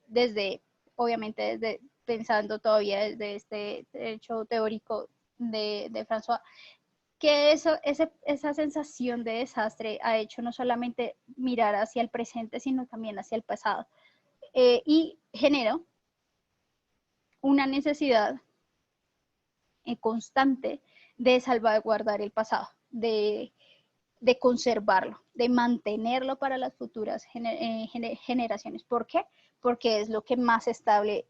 obviamente pensando todavía desde este hecho teórico de François, que esa sensación de desastre ha hecho no solamente mirar hacia el presente, sino también hacia el pasado. Y generó una necesidad constante de salvaguardar el pasado, de conservarlo, de mantenerlo para las futuras generaciones. ¿Por qué? Porque es lo que más estable,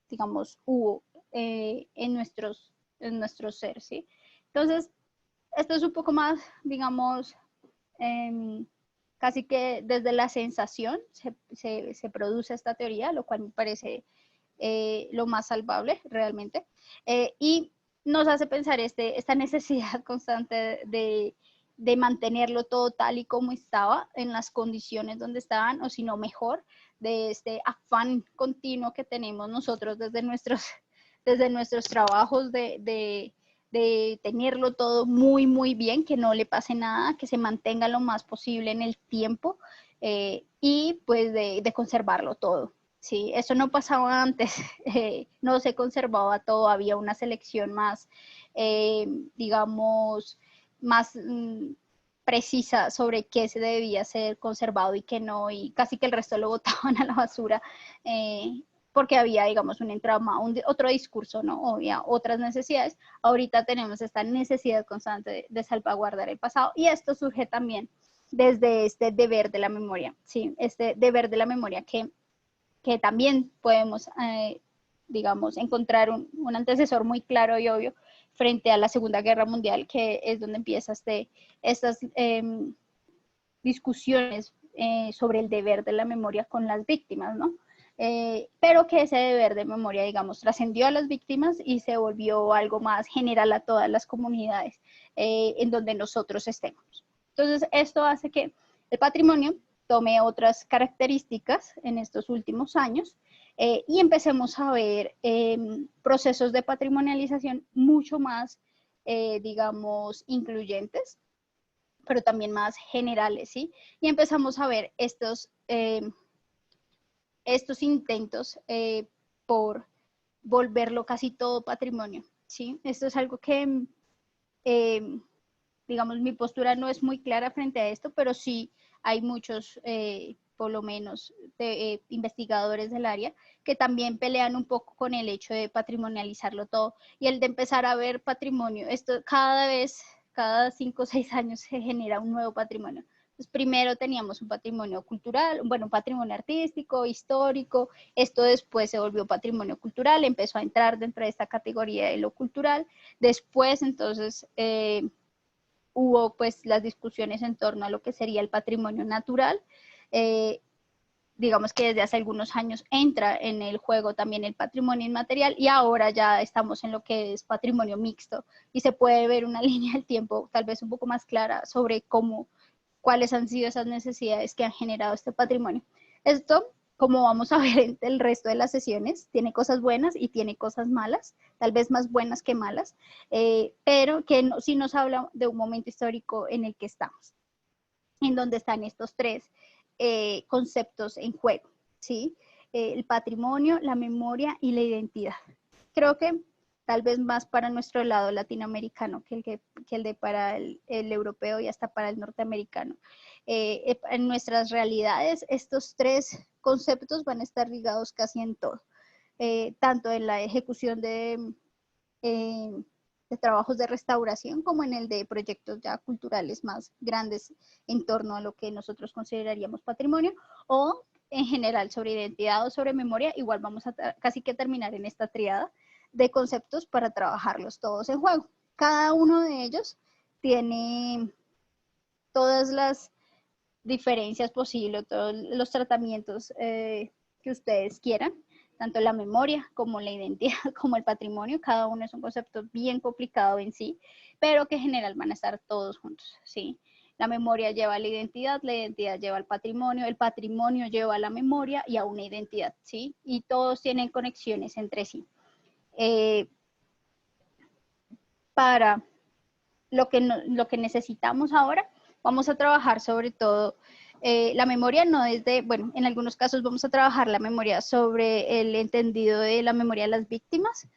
digamos, hubo en nuestro ser, ¿sí? Entonces, esto es un poco más, digamos, casi que desde la sensación se produce esta teoría, lo cual me parece lo más salvable realmente, y nos hace pensar esta necesidad constante de mantenerlo todo tal y como estaba, en las condiciones donde estaban, o si no mejor, de este afán continuo que tenemos nosotros desde nuestros trabajos de tenerlo todo muy, muy bien, que no le pase nada, que se mantenga lo más posible en el tiempo, y pues de conservarlo todo. Sí, eso no pasaba antes, no se conservaba todo, había una selección más, digamos, más precisa sobre qué se debía ser conservado y qué no, y casi que el resto lo botaban a la basura, porque había, digamos, un entramado, otro discurso, ¿no? Había otras necesidades. Ahorita tenemos esta necesidad constante de salvaguardar el pasado, y esto surge también desde este deber de la memoria, ¿sí? Este deber de la memoria que también podemos, digamos, encontrar un antecesor muy claro y obvio frente a la Segunda Guerra Mundial, que es donde empiezan estas discusiones sobre el deber de la memoria con las víctimas, ¿no? Pero que ese deber de memoria, digamos, trascendió a las víctimas y se volvió algo más general a todas las comunidades en donde nosotros estemos. Entonces, esto hace que el patrimonio tome otras características en estos últimos años y empecemos a ver procesos de patrimonialización mucho más, digamos, incluyentes, pero también más generales, ¿sí? Y empezamos a ver estos intentos por volverlo casi todo patrimonio, ¿sí? Esto es algo que, digamos, mi postura no es muy clara frente a esto, pero sí hay muchos, por lo menos, investigadores del área que también pelean un poco con el hecho de patrimonializarlo todo, y el de empezar a ver patrimonio, esto cada 5 o 6 años se genera un nuevo patrimonio. Pues primero teníamos un patrimonio cultural, bueno, un patrimonio artístico, histórico, esto después se volvió patrimonio cultural, empezó a entrar dentro de esta categoría de lo cultural, después entonces hubo pues las discusiones en torno a lo que sería el patrimonio natural, digamos que desde hace algunos años entra en el juego también el patrimonio inmaterial, y ahora ya estamos en lo que es patrimonio mixto, y se puede ver una línea del tiempo tal vez un poco más clara sobre cuáles han sido esas necesidades que han generado este patrimonio. Esto, como vamos a ver en el resto de las sesiones, tiene cosas buenas y tiene cosas malas, tal vez más buenas que malas, pero que sí nos habla de un momento histórico en el que estamos, en donde están estos tres conceptos en juego, ¿sí? El patrimonio, la memoria y la identidad. Creo que tal vez más para nuestro lado latinoamericano que el de para el europeo y hasta para el norteamericano. En nuestras realidades, estos tres conceptos van a estar ligados casi en todo, tanto en la ejecución de trabajos de restauración como en el de proyectos ya culturales más grandes en torno a lo que nosotros consideraríamos patrimonio, o en general sobre identidad o sobre memoria. Igual vamos a casi que terminar en esta tríada de conceptos para trabajarlos todos en juego. Cada uno de ellos tiene todas las diferencias posibles, todos los tratamientos que ustedes quieran, tanto la memoria como la identidad como el patrimonio. Cada uno es un concepto bien complicado en sí, pero que en general van a estar todos juntos, ¿sí? La memoria lleva a la identidad lleva al patrimonio, el patrimonio lleva a la memoria y a una identidad, ¿sí? Y todos tienen conexiones entre sí. Para lo que necesitamos ahora, vamos a trabajar sobre todo la memoria, no desde, bueno, en algunos casos vamos a trabajar la memoria sobre el entendido de la memoria de las víctimas,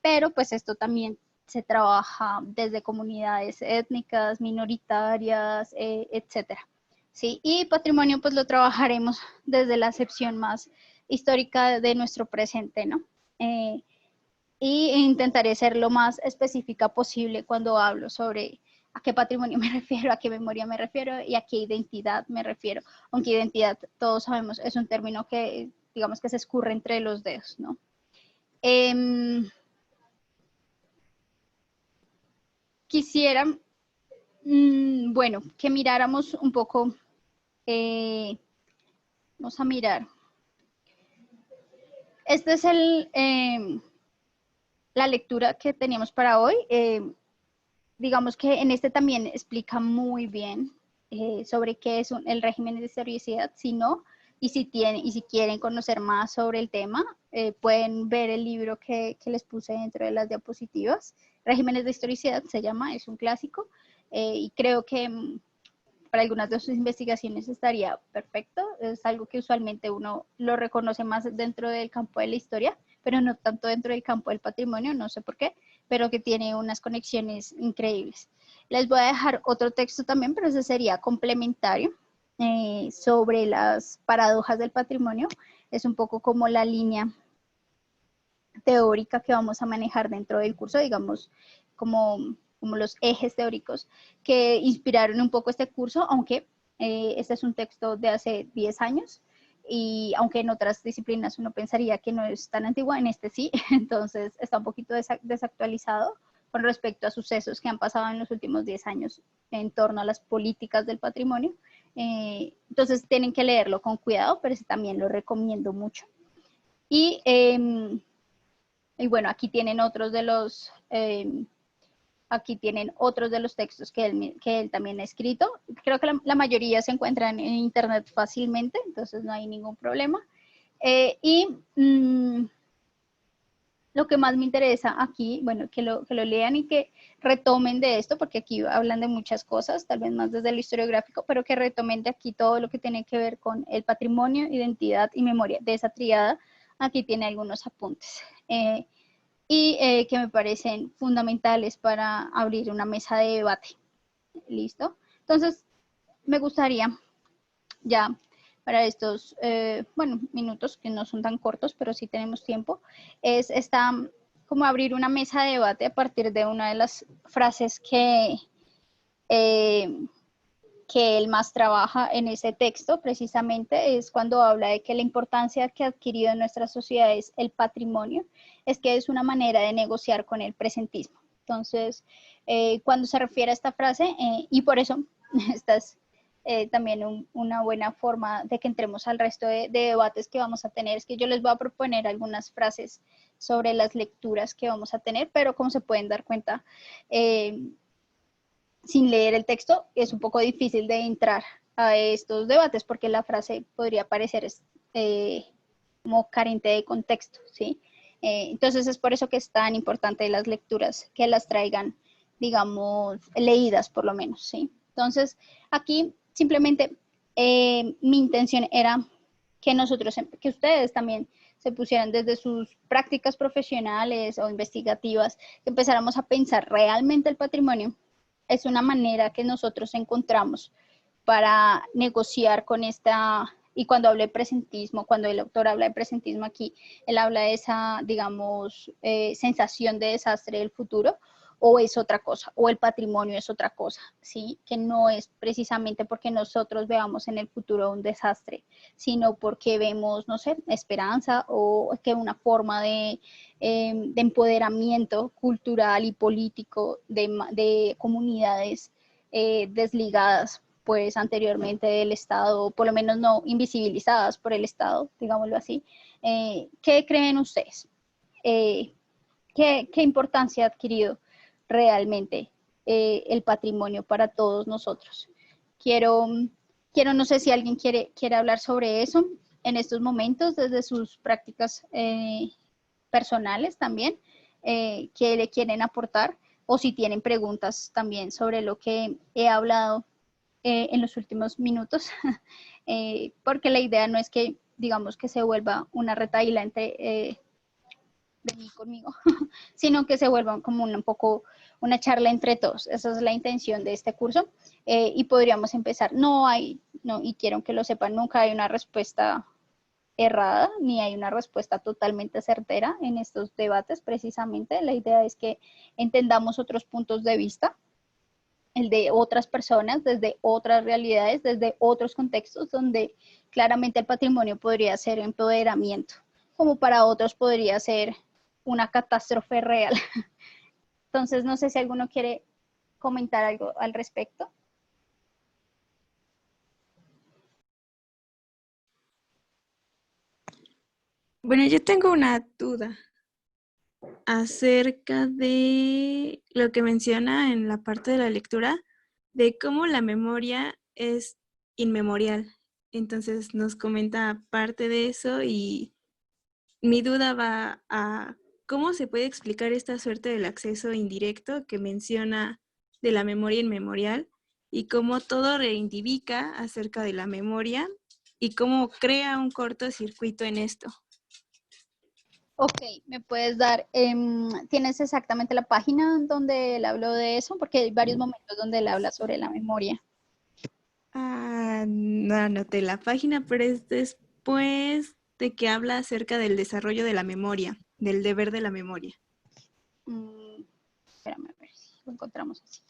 pero pues esto también se trabaja desde comunidades étnicas, minoritarias, etcétera, ¿sí? Y patrimonio pues lo trabajaremos desde la acepción más histórica de nuestro presente, ¿no? Y intentaré ser lo más específica posible cuando hablo sobre a qué patrimonio me refiero, a qué memoria me refiero y a qué identidad me refiero. Aunque identidad, todos sabemos, es un término que, digamos, que se escurre entre los dedos, ¿no? Quisiera, bueno, que miráramos un poco, vamos a mirar. Este es la lectura que teníamos para hoy. Digamos que en este también explica muy bien sobre qué es el régimen de historicidad, si no, y si quieren conocer más sobre el tema, pueden ver el libro que les puse dentro de las diapositivas. Regímenes de historicidad se llama, es un clásico, y creo que para algunas de sus investigaciones estaría perfecto. Es algo que usualmente uno lo reconoce más dentro del campo de la historia, pero no tanto dentro del campo del patrimonio, no sé por qué, pero que tiene unas conexiones increíbles. Les voy a dejar otro texto también, pero ese sería complementario, sobre las paradojas del patrimonio. Es un poco como la línea teórica que vamos a manejar dentro del curso, digamos, como los ejes teóricos que inspiraron un poco este curso, aunque este es un texto de hace 10 años, y aunque en otras disciplinas uno pensaría que no es tan antigua, en este sí, entonces está un poquito desactualizado con respecto a sucesos que han pasado en los últimos 10 años en torno a las políticas del patrimonio. Entonces tienen que leerlo con cuidado, pero ese también lo recomiendo mucho. Y bueno, aquí tienen otros de los textos que él también ha escrito. Creo que la mayoría se encuentran en internet fácilmente, entonces no hay ningún problema. Lo que más me interesa aquí, bueno, que lo lean y que retomen de esto, porque aquí hablan de muchas cosas, tal vez más desde lo historiográfico, pero que retomen de aquí todo lo que tiene que ver con el patrimonio, identidad y memoria. De esa tríada, aquí tiene algunos apuntes. Que me parecen fundamentales para abrir una mesa de debate. ¿Listo? Entonces, me gustaría ya para estos, minutos que no son tan cortos, pero sí tenemos tiempo, es como abrir una mesa de debate a partir de una de las frases que él más trabaja en ese texto, precisamente es cuando habla de que la importancia que ha adquirido en nuestra sociedad es el patrimonio, es que es una manera de negociar con el presentismo. Entonces, cuando se refiere a esta frase, y por eso esta es también una buena forma de que entremos al resto de debates que vamos a tener, es que yo les voy a proponer algunas frases sobre las lecturas que vamos a tener, pero como se pueden dar cuenta, sin leer el texto es un poco difícil de entrar a estos debates porque la frase podría parecer como carente de contexto, ¿sí? Entonces es por eso que es tan importante las lecturas, que las traigan, digamos, leídas por lo menos, ¿sí? Entonces aquí simplemente mi intención era que nosotros, que ustedes también se pusieran desde sus prácticas profesionales o investigativas, que empezáramos a pensar realmente el patrimonio es una manera que nosotros encontramos para negociar con esta, y cuando hablo de presentismo, cuando el autor habla de presentismo aquí, él habla de esa, digamos, sensación de desastre del futuro, o es otra cosa, o el patrimonio es otra cosa, ¿sí? Que no es precisamente porque nosotros veamos en el futuro un desastre, sino porque vemos, no sé, esperanza o que una forma de empoderamiento cultural y político de comunidades desligadas pues anteriormente del Estado, por lo menos no invisibilizadas por el Estado, digámoslo así. ¿Qué creen ustedes? ¿Qué importancia ha adquirido realmente el patrimonio para todos nosotros? Quiero, no sé si alguien quiere hablar sobre eso en estos momentos, desde sus prácticas personales también, que le quieren aportar, o si tienen preguntas también sobre lo que he hablado en los últimos minutos, porque la idea no es que, digamos, que se vuelva una retahíla entre de mí conmigo, sino que se vuelva como un poco una charla entre todos. Esa es la intención de este curso, y podríamos empezar. No, y quiero que lo sepan, nunca hay una respuesta errada, ni hay una respuesta totalmente certera en estos debates. Precisamente la idea es que entendamos otros puntos de vista, el de otras personas, desde otras realidades, desde otros contextos, donde claramente el patrimonio podría ser empoderamiento, como para otros podría ser una catástrofe real. Entonces, no sé si alguno quiere comentar algo al respecto. Bueno, yo tengo una duda acerca de lo que menciona en la parte de la lectura, de cómo la memoria es inmemorial. Entonces nos comenta parte de eso y mi duda va a cómo se puede explicar esta suerte del acceso indirecto que menciona de la memoria inmemorial y cómo todo reivindica acerca de la memoria y cómo crea un cortocircuito en esto. Ok, ¿me puedes dar, tienes exactamente la página donde él habló de eso? Porque hay varios momentos donde él habla sobre la memoria. No anoté la página, pero es después de que habla acerca del desarrollo de la memoria, del deber de la memoria. Espérame a ver si lo encontramos así.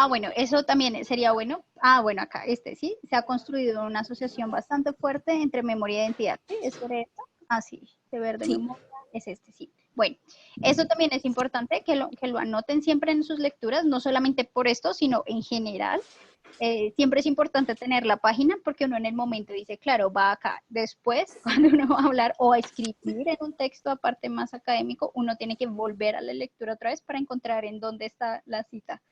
Bueno, eso también sería bueno. Bueno, acá, sí, se ha construido una asociación bastante fuerte entre memoria e identidad. ¿Sí? ¿Es sobre esto? Sí, deber de memoria es sí. Bueno, eso también es importante que lo anoten siempre en sus lecturas, no solamente por esto, sino en general. Siempre es importante tener la página porque uno en el momento dice, claro, va acá. Después, cuando uno va a hablar o a escribir en un texto aparte más académico, uno tiene que volver a la lectura otra vez para encontrar en dónde está la cita.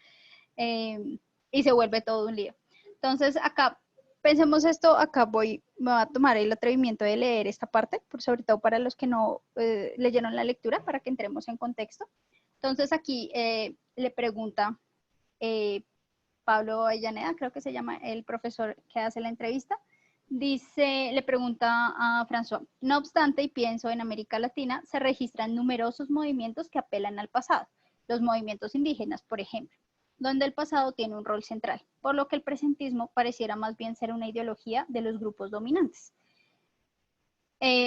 Y se vuelve todo un lío. Entonces, acá, pensemos esto, acá me voy a tomar el atrevimiento de leer esta parte, sobre todo para los que no leyeron la lectura, para que entremos en contexto. Entonces, aquí le pregunta Pablo Avellaneda, creo que se llama el profesor que hace la entrevista, le pregunta a François, no obstante, y pienso en América Latina, se registran numerosos movimientos que apelan al pasado, los movimientos indígenas, por ejemplo, donde el pasado tiene un rol central, por lo que el presentismo pareciera más bien ser una ideología de los grupos dominantes.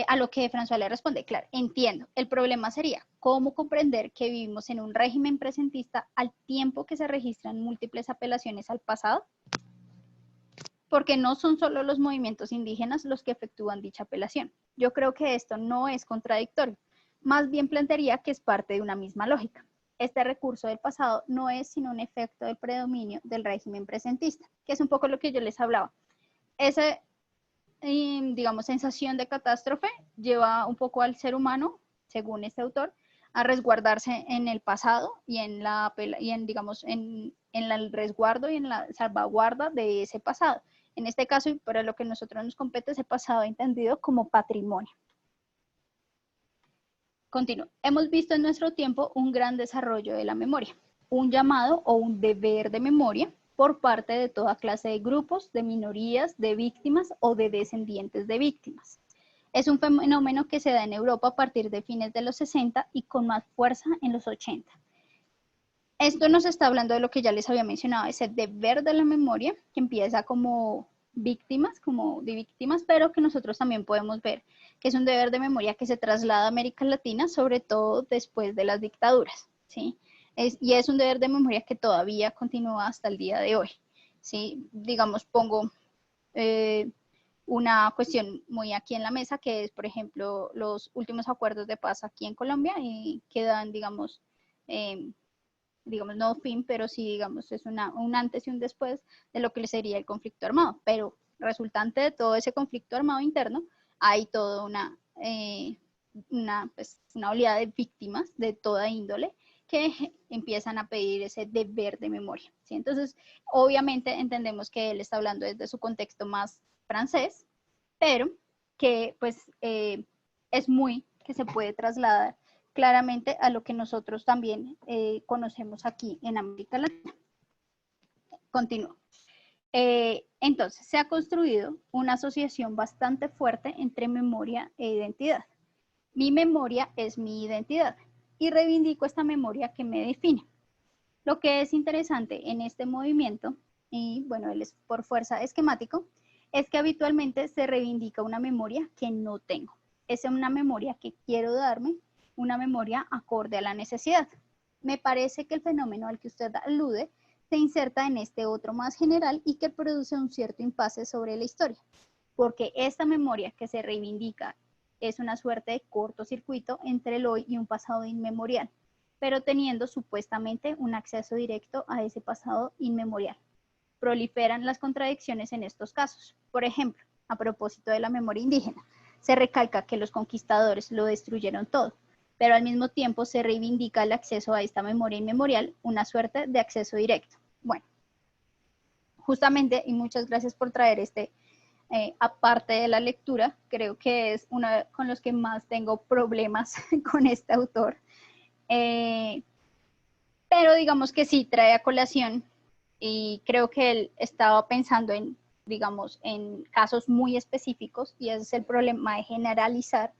A lo que François le responde, claro, entiendo, el problema sería cómo comprender que vivimos en un régimen presentista al tiempo que se registran múltiples apelaciones al pasado, porque no son solo los movimientos indígenas los que efectúan dicha apelación. Yo creo que esto no es contradictorio, más bien plantearía que es parte de una misma lógica. Este recurso del pasado no es sino un efecto del predominio del régimen presentista, que es un poco lo que yo les hablaba. Ese digamos, sensación de catástrofe lleva un poco al ser humano, según este autor, a resguardarse en el pasado y digamos, en el resguardo y en la salvaguarda de ese pasado. En este caso, y para lo que a nosotros nos compete, ese pasado entendido como patrimonio. Continúo. Hemos visto en nuestro tiempo un gran desarrollo de la memoria, un llamado o un deber de memoria, por parte de toda clase de grupos, de minorías, de víctimas o de descendientes de víctimas. Es un fenómeno que se da en Europa a partir de fines de los 60 y con más fuerza en los 80. Esto nos está hablando de lo que ya les había mencionado, ese deber de la memoria, que empieza como víctimas, pero que nosotros también podemos ver que es un deber de memoria que se traslada a América Latina, sobre todo después de las dictaduras, ¿sí? Y es un deber de memoria que todavía continúa hasta el día de hoy, ¿sí? Digamos, pongo una cuestión muy aquí en la mesa, que es, por ejemplo, los últimos acuerdos de paz aquí en Colombia, y que dan, digamos, no fin, pero sí, digamos, es un antes y un después de lo que sería el conflicto armado. Pero resultante de todo ese conflicto armado interno, hay toda una oleada de víctimas de toda índole que empiezan a pedir ese deber de memoria, ¿sí? Entonces, obviamente entendemos que él está hablando desde su contexto más francés, pero que pues es muy que se puede trasladar claramente a lo que nosotros también conocemos aquí en América Latina. Continúo. Entonces, se ha construido una asociación bastante fuerte entre memoria e identidad. Mi memoria es mi identidad y reivindico esta memoria que me define. Lo que es interesante en este movimiento, y bueno, él es por fuerza esquemático, es que habitualmente se reivindica una memoria que no tengo. Es una memoria que quiero darme, una memoria acorde a la necesidad. Me parece que el fenómeno al que usted alude se inserta en este otro más general y que produce un cierto impasse sobre la historia, porque esta memoria que se reivindica es una suerte de cortocircuito entre el hoy y un pasado inmemorial, pero teniendo supuestamente un acceso directo a ese pasado inmemorial. Proliferan las contradicciones en estos casos. Por ejemplo, a propósito de la memoria indígena, se recalca que los conquistadores lo destruyeron todo, pero al mismo tiempo se reivindica el acceso a esta memoria inmemorial, una suerte de acceso directo. Bueno, justamente, y muchas gracias por traer aparte de la lectura, creo que es una con los que más tengo problemas con este autor, pero digamos que sí trae a colación, y creo que él estaba pensando en, digamos, en casos muy específicos, y ese es el problema de generalizar,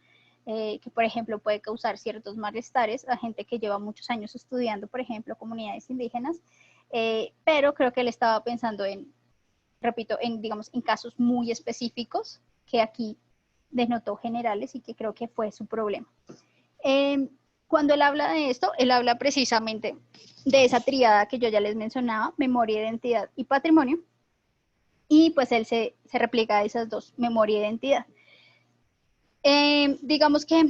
que por ejemplo puede causar ciertos malestares a gente que lleva muchos años estudiando, por ejemplo, comunidades indígenas, pero creo que él estaba pensando en, repito, digamos, en casos muy específicos que aquí denotó generales y que creo que fue su problema. Cuando él habla de esto, él habla precisamente de esa tríada que yo ya les mencionaba, memoria, identidad y patrimonio, y pues él se replica a esas dos, memoria e identidad. Digamos que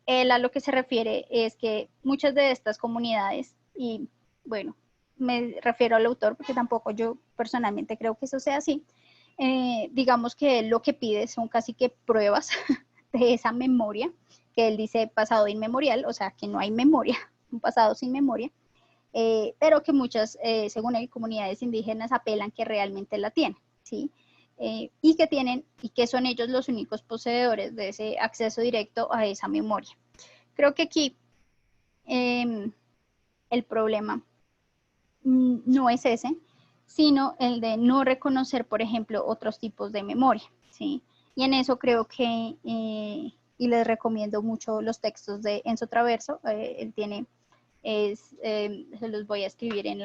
él a lo que se refiere es que muchas de estas comunidades, y bueno, me refiero al autor porque tampoco yo personalmente creo que eso sea así, digamos que él lo que pide son casi que pruebas de esa memoria, que él dice pasado inmemorial, o sea que no hay memoria, un pasado sin memoria, pero que muchas, según él, comunidades indígenas apelan que realmente la tienen, ¿sí? Y que son ellos los únicos poseedores de ese acceso directo a esa memoria. Creo que aquí el problema no es ese, sino el de no reconocer, por ejemplo, otros tipos de memoria, ¿sí? Y en eso creo que, y les recomiendo mucho los textos de Enzo Traverso, él tiene, se los voy a escribir en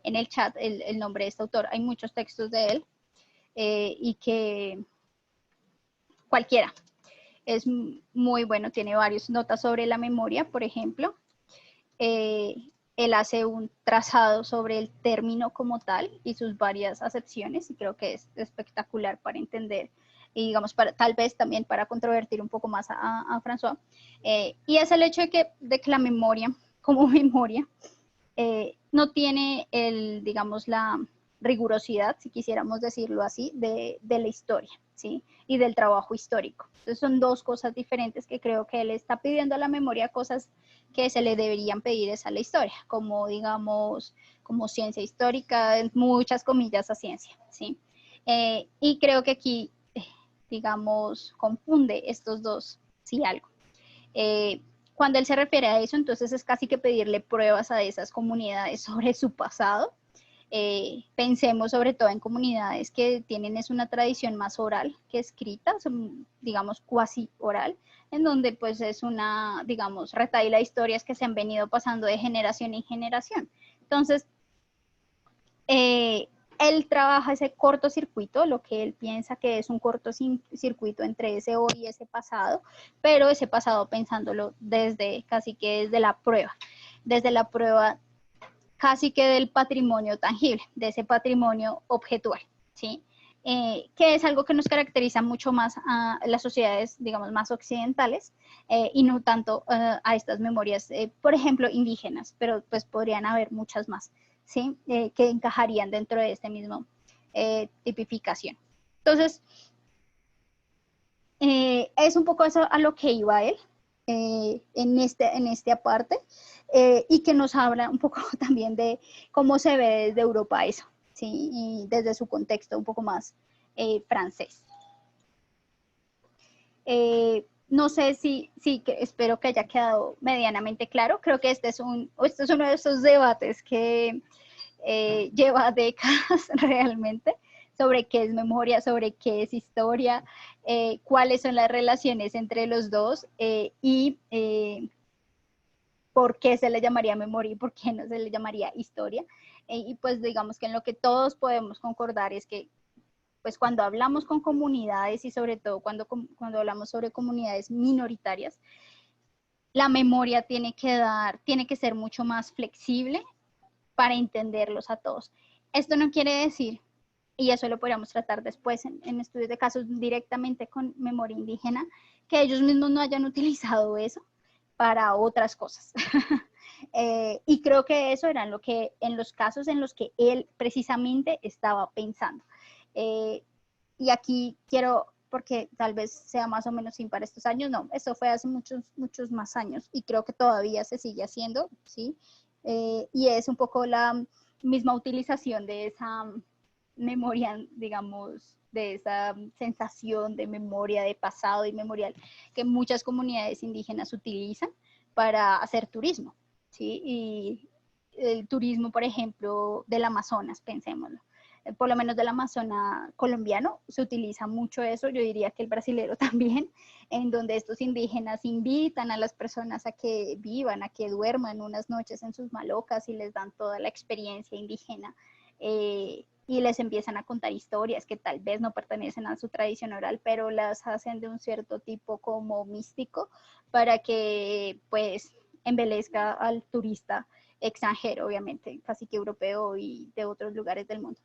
el chat, el nombre de este autor, hay muchos textos de él, y que cualquiera es muy bueno, tiene varias notas sobre la memoria, por ejemplo. Él hace un trazado sobre el término como tal y sus varias acepciones, y creo que es espectacular para entender, y digamos, tal vez también para controvertir un poco más a François, y es el hecho de que la memoria, como memoria, no tiene digamos, la rigurosidad, si quisiéramos decirlo así, de la historia, ¿sí? Y del trabajo histórico. Entonces son dos cosas diferentes que creo que él está pidiendo a la memoria, cosas que se le deberían pedir a la historia, como digamos, como ciencia histórica, en muchas comillas a ciencia, ¿sí? Y creo que aquí, digamos, confunde estos dos, sí, algo. Cuando él se refiere a eso, entonces es casi que pedirle pruebas a esas comunidades sobre su pasado, Pensemos sobre todo en comunidades que tienen es una tradición más oral que escrita, son, digamos, cuasi oral, en donde pues es una, digamos, retahíla de historias que se han venido pasando de generación en generación. Entonces, él trabaja ese cortocircuito, lo que él piensa que es un cortocircuito entre ese hoy y ese pasado, pero ese pasado pensándolo desde, casi que desde la prueba casi que del patrimonio tangible, de ese patrimonio objetual, ¿sí? Que es algo que nos caracteriza mucho más a las sociedades, digamos, más occidentales, y no tanto a estas memorias, por ejemplo, indígenas, pero pues podrían haber muchas más, ¿sí? Que encajarían dentro de este mismo tipificación. Entonces, es un poco eso a lo que iba él en esta parte, y que nos habla un poco también de cómo se ve desde Europa eso, ¿sí? Y desde su contexto un poco más francés. No sé si espero que haya quedado medianamente claro. Creo que este es uno de esos debates que lleva décadas realmente, sobre qué es memoria, sobre qué es historia, cuáles son las relaciones entre los dos, y por qué se le llamaría memoria y por qué no se le llamaría historia. Y pues digamos que en lo que todos podemos concordar es que pues cuando hablamos con comunidades y sobre todo cuando hablamos sobre comunidades minoritarias, la memoria tiene que ser mucho más flexible para entenderlos a todos. Esto no quiere decir, y eso lo podríamos tratar después en estudios de casos directamente con memoria indígena, que ellos mismos no hayan utilizado eso para otras cosas. Y creo que eso era en los casos en los que él precisamente estaba pensando. Y aquí quiero, porque tal vez sea más o menos impar estos años, no, eso fue hace muchos más años y creo que todavía se sigue haciendo, ¿sí? Y es un poco la misma utilización de esa memoria, digamos, de esa sensación de memoria, de pasado y memorial que muchas comunidades indígenas utilizan para hacer turismo, ¿sí? Y el turismo, por ejemplo, del Amazonas, pensémoslo. Por lo menos del Amazonas colombiano, se utiliza mucho eso, yo diría que el brasilero también, en donde estos indígenas invitan a las personas a que vivan, a que duerman unas noches en sus malocas y les dan toda la experiencia indígena, y les empiezan a contar historias que tal vez no pertenecen a su tradición oral, pero las hacen de un cierto tipo como místico para que pues embelezca al turista extranjero, obviamente, casi que europeo y de otros lugares del mundo.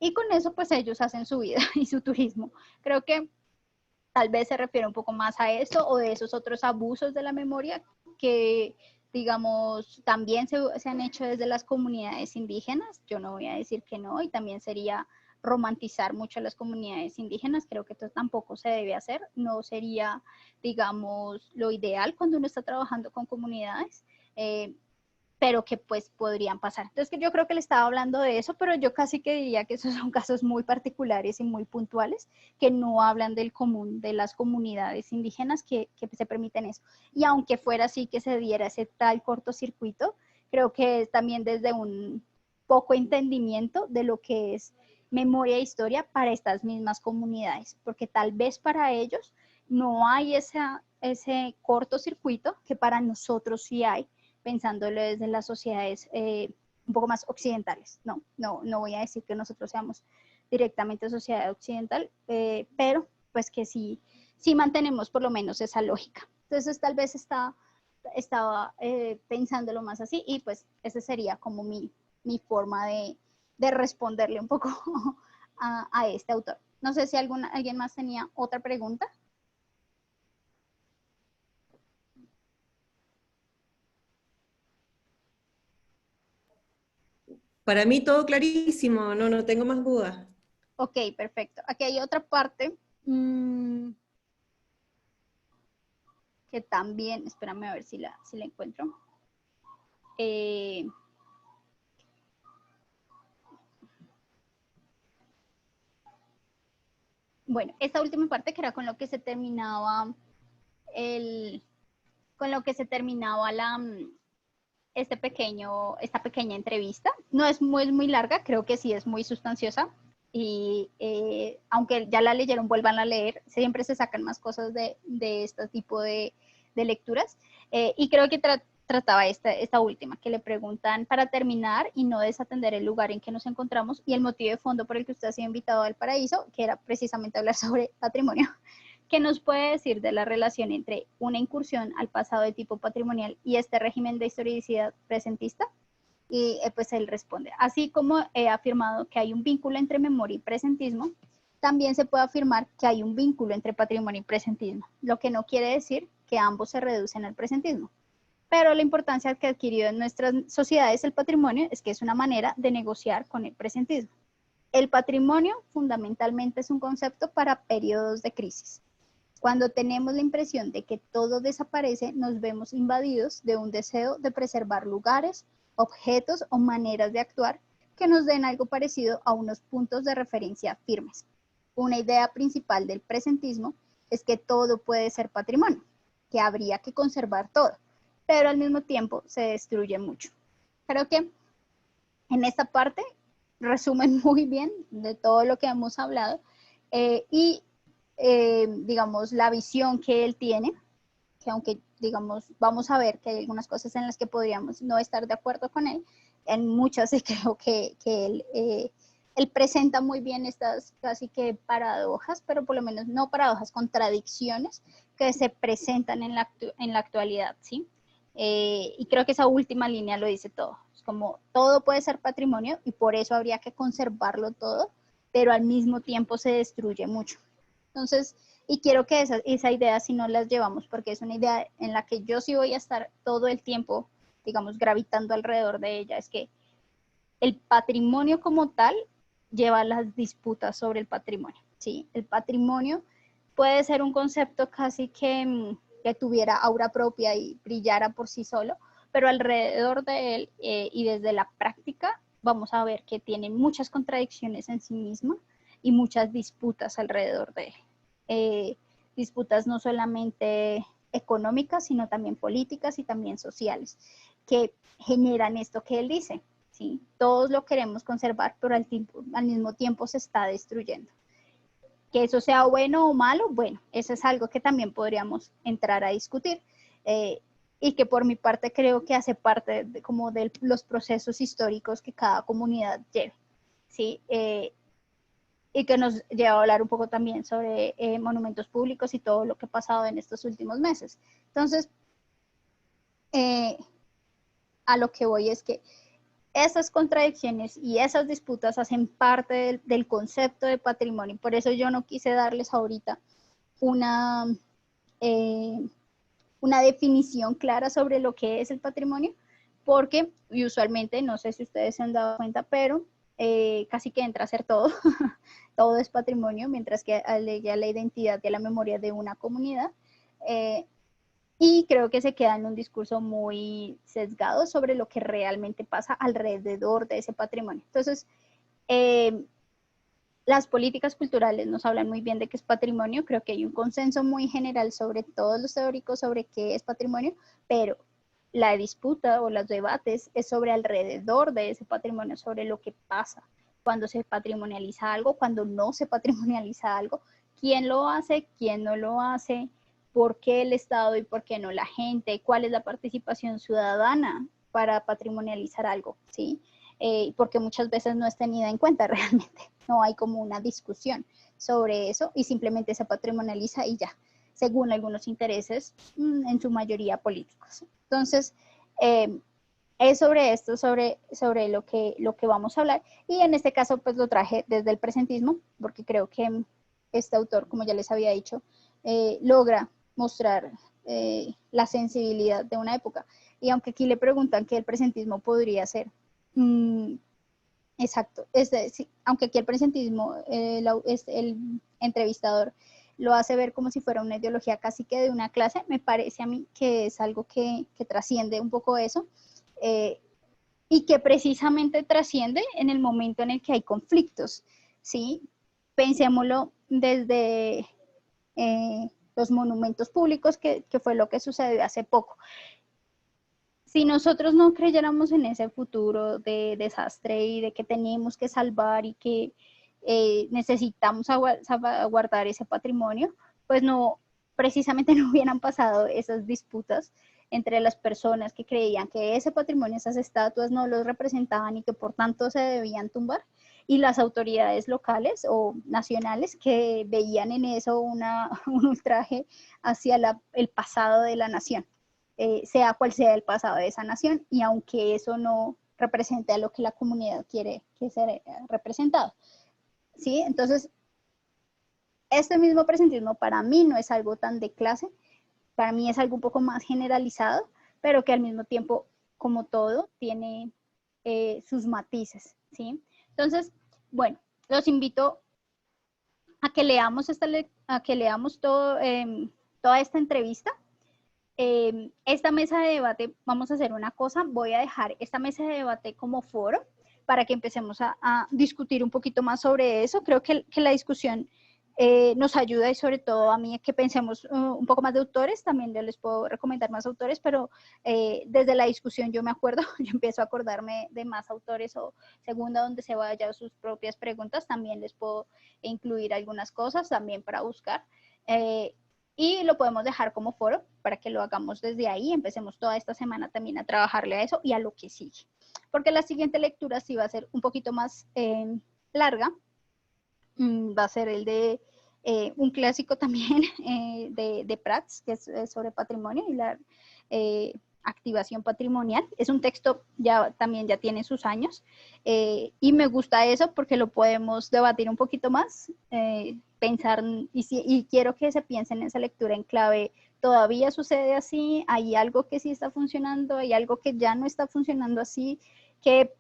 Y con eso pues ellos hacen su vida y su turismo. Creo que tal vez se refiere un poco más a eso o de esos otros abusos de la memoria que, digamos, también se han hecho desde las comunidades indígenas. Yo no voy a decir que no, y también sería romantizar mucho a las comunidades indígenas. Creo que esto tampoco se debe hacer. No sería, digamos, lo ideal cuando uno está trabajando con comunidades. Pero que pues podrían pasar. Entonces que yo creo que le estaba hablando de eso, pero yo casi que diría que esos son casos muy particulares y muy puntuales, que no hablan del común, de las comunidades indígenas que se permiten eso. Y aunque fuera así que se diera ese tal cortocircuito, creo que es también desde un poco entendimiento de lo que es memoria e historia para estas mismas comunidades, porque tal vez para ellos no hay ese cortocircuito que para nosotros sí hay, pensándolo desde las sociedades un poco más occidentales. No voy a decir que nosotros seamos directamente sociedad occidental, pero pues que sí mantenemos por lo menos esa lógica. Entonces tal vez estaba pensándolo más así, y pues esa sería como mi forma de responderle un poco a este autor. No sé si alguien más tenía otra pregunta. Para mí todo clarísimo, no tengo más dudas. Ok, perfecto. Aquí hay otra parte que también, espérame a ver si la encuentro. Bueno, esta última parte que era con lo que se terminaba esta pequeña entrevista. No es muy larga, creo que sí es muy sustanciosa. Y aunque ya la leyeron, vuelvan a leer, siempre se sacan más cosas de este tipo de lecturas. Y creo que trataba esta última, que le preguntan para terminar y no desatender el lugar en que nos encontramos y el motivo de fondo por el que usted ha sido invitado al paraíso, que era precisamente hablar sobre patrimonio. ¿Qué nos puede decir de la relación entre una incursión al pasado de tipo patrimonial y este régimen de historicidad presentista? Y pues él responde, así como he afirmado que hay un vínculo entre memoria y presentismo, también se puede afirmar que hay un vínculo entre patrimonio y presentismo, lo que no quiere decir que ambos se reducen al presentismo. Pero la importancia que ha adquirido en nuestras sociedades el patrimonio es que es una manera de negociar con el presentismo. El patrimonio fundamentalmente es un concepto para periodos de crisis. Cuando tenemos la impresión de que todo desaparece, nos vemos invadidos de un deseo de preservar lugares, objetos o maneras de actuar que nos den algo parecido a unos puntos de referencia firmes. Una idea principal del presentismo es que todo puede ser patrimonio, que habría que conservar todo, pero al mismo tiempo se destruye mucho. Creo que en esta parte resumen muy bien de todo lo que hemos hablado digamos, la visión que él tiene, que aunque, digamos, vamos a ver que hay algunas cosas en las que podríamos no estar de acuerdo con él, en muchas creo que él presenta muy bien estas casi que paradojas, pero por lo menos no paradojas, contradicciones que se presentan en la actualidad, ¿sí? Y creo que esa última línea lo dice todo. Es como todo puede ser patrimonio y por eso habría que conservarlo todo, pero al mismo tiempo se destruye mucho. Entonces, y quiero que esa idea si no las llevamos, porque es una idea en la que yo sí voy a estar todo el tiempo, digamos, gravitando alrededor de ella, es que el patrimonio como tal lleva las disputas sobre el patrimonio, ¿sí? El patrimonio puede ser un concepto casi que tuviera aura propia y brillara por sí solo, pero alrededor de él y desde la práctica vamos a ver que tiene muchas contradicciones en sí misma y muchas disputas alrededor de él. Disputas no solamente económicas, sino también políticas y también sociales, que generan esto que él dice, ¿sí? Todos lo queremos conservar, pero al mismo tiempo se está destruyendo. Que eso sea bueno o malo, bueno, eso es algo que también podríamos entrar a discutir. Y que por mi parte creo que hace parte como de los procesos históricos que cada comunidad lleve, ¿sí? Y que nos lleva a hablar un poco también sobre monumentos públicos y todo lo que ha pasado en estos últimos meses. Entonces, a lo que voy es que esas contradicciones y esas disputas hacen parte del concepto de patrimonio. Por eso yo no quise darles ahorita una definición clara sobre lo que es el patrimonio, porque usualmente, no sé si ustedes se han dado cuenta, pero casi que entra a ser todo, todo es patrimonio, mientras que alega la identidad y la memoria de una comunidad. Y creo que se queda en un discurso muy sesgado sobre lo que realmente pasa alrededor de ese patrimonio. Entonces, las políticas culturales nos hablan muy bien de qué es patrimonio, creo que hay un consenso muy general sobre todos los teóricos sobre qué es patrimonio, pero la disputa o los debates es sobre alrededor de ese patrimonio, sobre lo que pasa cuando se patrimonializa algo, cuando no se patrimonializa algo, quién lo hace, quién no lo hace, por qué el Estado y por qué no la gente, cuál es la participación ciudadana para patrimonializar algo, ¿sí? Porque muchas veces no es tenida en cuenta realmente, no hay como una discusión sobre eso y simplemente se patrimonializa y ya, según algunos intereses, en su mayoría políticos. Entonces, es sobre esto, sobre lo que vamos a hablar, y en este caso pues lo traje desde el presentismo, porque creo que este autor, como ya les había dicho, logra mostrar la sensibilidad de una época, y aunque aquí le preguntan qué el presentismo podría ser, exacto, sí, aunque aquí el presentismo, el entrevistador lo hace ver como si fuera una ideología casi que de una clase, me parece a mí que es algo que trasciende un poco eso, y que precisamente trasciende en el momento en el que hay conflictos, ¿sí? Pensémoslo desde los monumentos públicos, que fue lo que sucedió hace poco. si nosotros no creyéramos en ese futuro de desastre y de que tenemos que salvar y que necesitamos salvaguardar ese patrimonio, pues no, precisamente no hubieran pasado esas disputas entre las personas que creían que ese patrimonio, esas estatuas no los representaban y que por tanto se debían tumbar, y las autoridades locales o nacionales que veían en eso un ultraje hacia el pasado de la nación, sea cual sea el pasado de esa nación, y aunque eso no represente a lo que la comunidad quiere que sea representado. ¿Sí? Entonces, este mismo presentismo para mí no es algo tan de clase, para mí es algo un poco más generalizado, pero que al mismo tiempo, como todo, tiene sus matices, ¿sí? Entonces, bueno, los invito a que leamos, toda esta entrevista. Esta mesa de debate, vamos a hacer una cosa, voy a dejar esta mesa de debate como foro para que empecemos a discutir un poquito más sobre eso. Creo que la discusión nos ayuda, y sobre todo a mí, que pensemos un poco más de autores. También yo les puedo recomendar más autores, pero desde la discusión yo me acuerdo, yo empiezo a acordarme de más autores, o según a donde se vayan sus propias preguntas, también les puedo incluir algunas cosas también para buscar. Y lo podemos dejar como foro para que lo hagamos desde ahí. Empecemos toda esta semana también a trabajarle a eso y a lo que sigue. Porque la siguiente lectura sí va a ser un poquito más larga. Va a ser el de un clásico también de Prats, que es sobre patrimonio y la activación patrimonial. Es un texto también ya tiene sus años, y me gusta eso porque lo podemos debatir un poquito más, pensar, y quiero que se piense en esa lectura en clave: ¿todavía sucede así? ¿Hay algo que sí está funcionando? ¿Hay algo que ya no está funcionando así? ¿Qué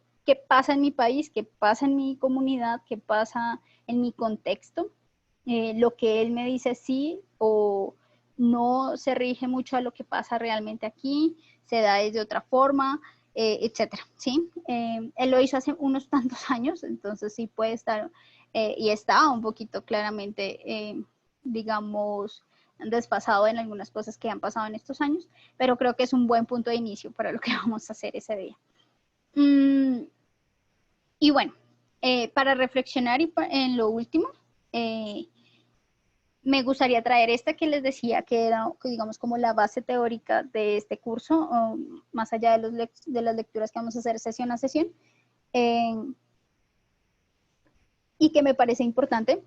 pasa en mi país? ¿Qué pasa en mi comunidad? ¿Qué pasa en mi contexto? Lo que él me dice sí o no se rige mucho a lo que pasa realmente aquí, se da de otra forma, etcétera, ¿sí? Él lo hizo hace unos tantos años, entonces sí puede estar, y está un poquito claramente, digamos, desfasado en algunas cosas que han pasado en estos años, pero creo que es un buen punto de inicio para lo que vamos a hacer ese día. Y bueno, para reflexionar en lo último, me gustaría traer esta que les decía que era, digamos, como la base teórica de este curso, más allá de las lecturas que vamos a hacer sesión a sesión, y que me parece importante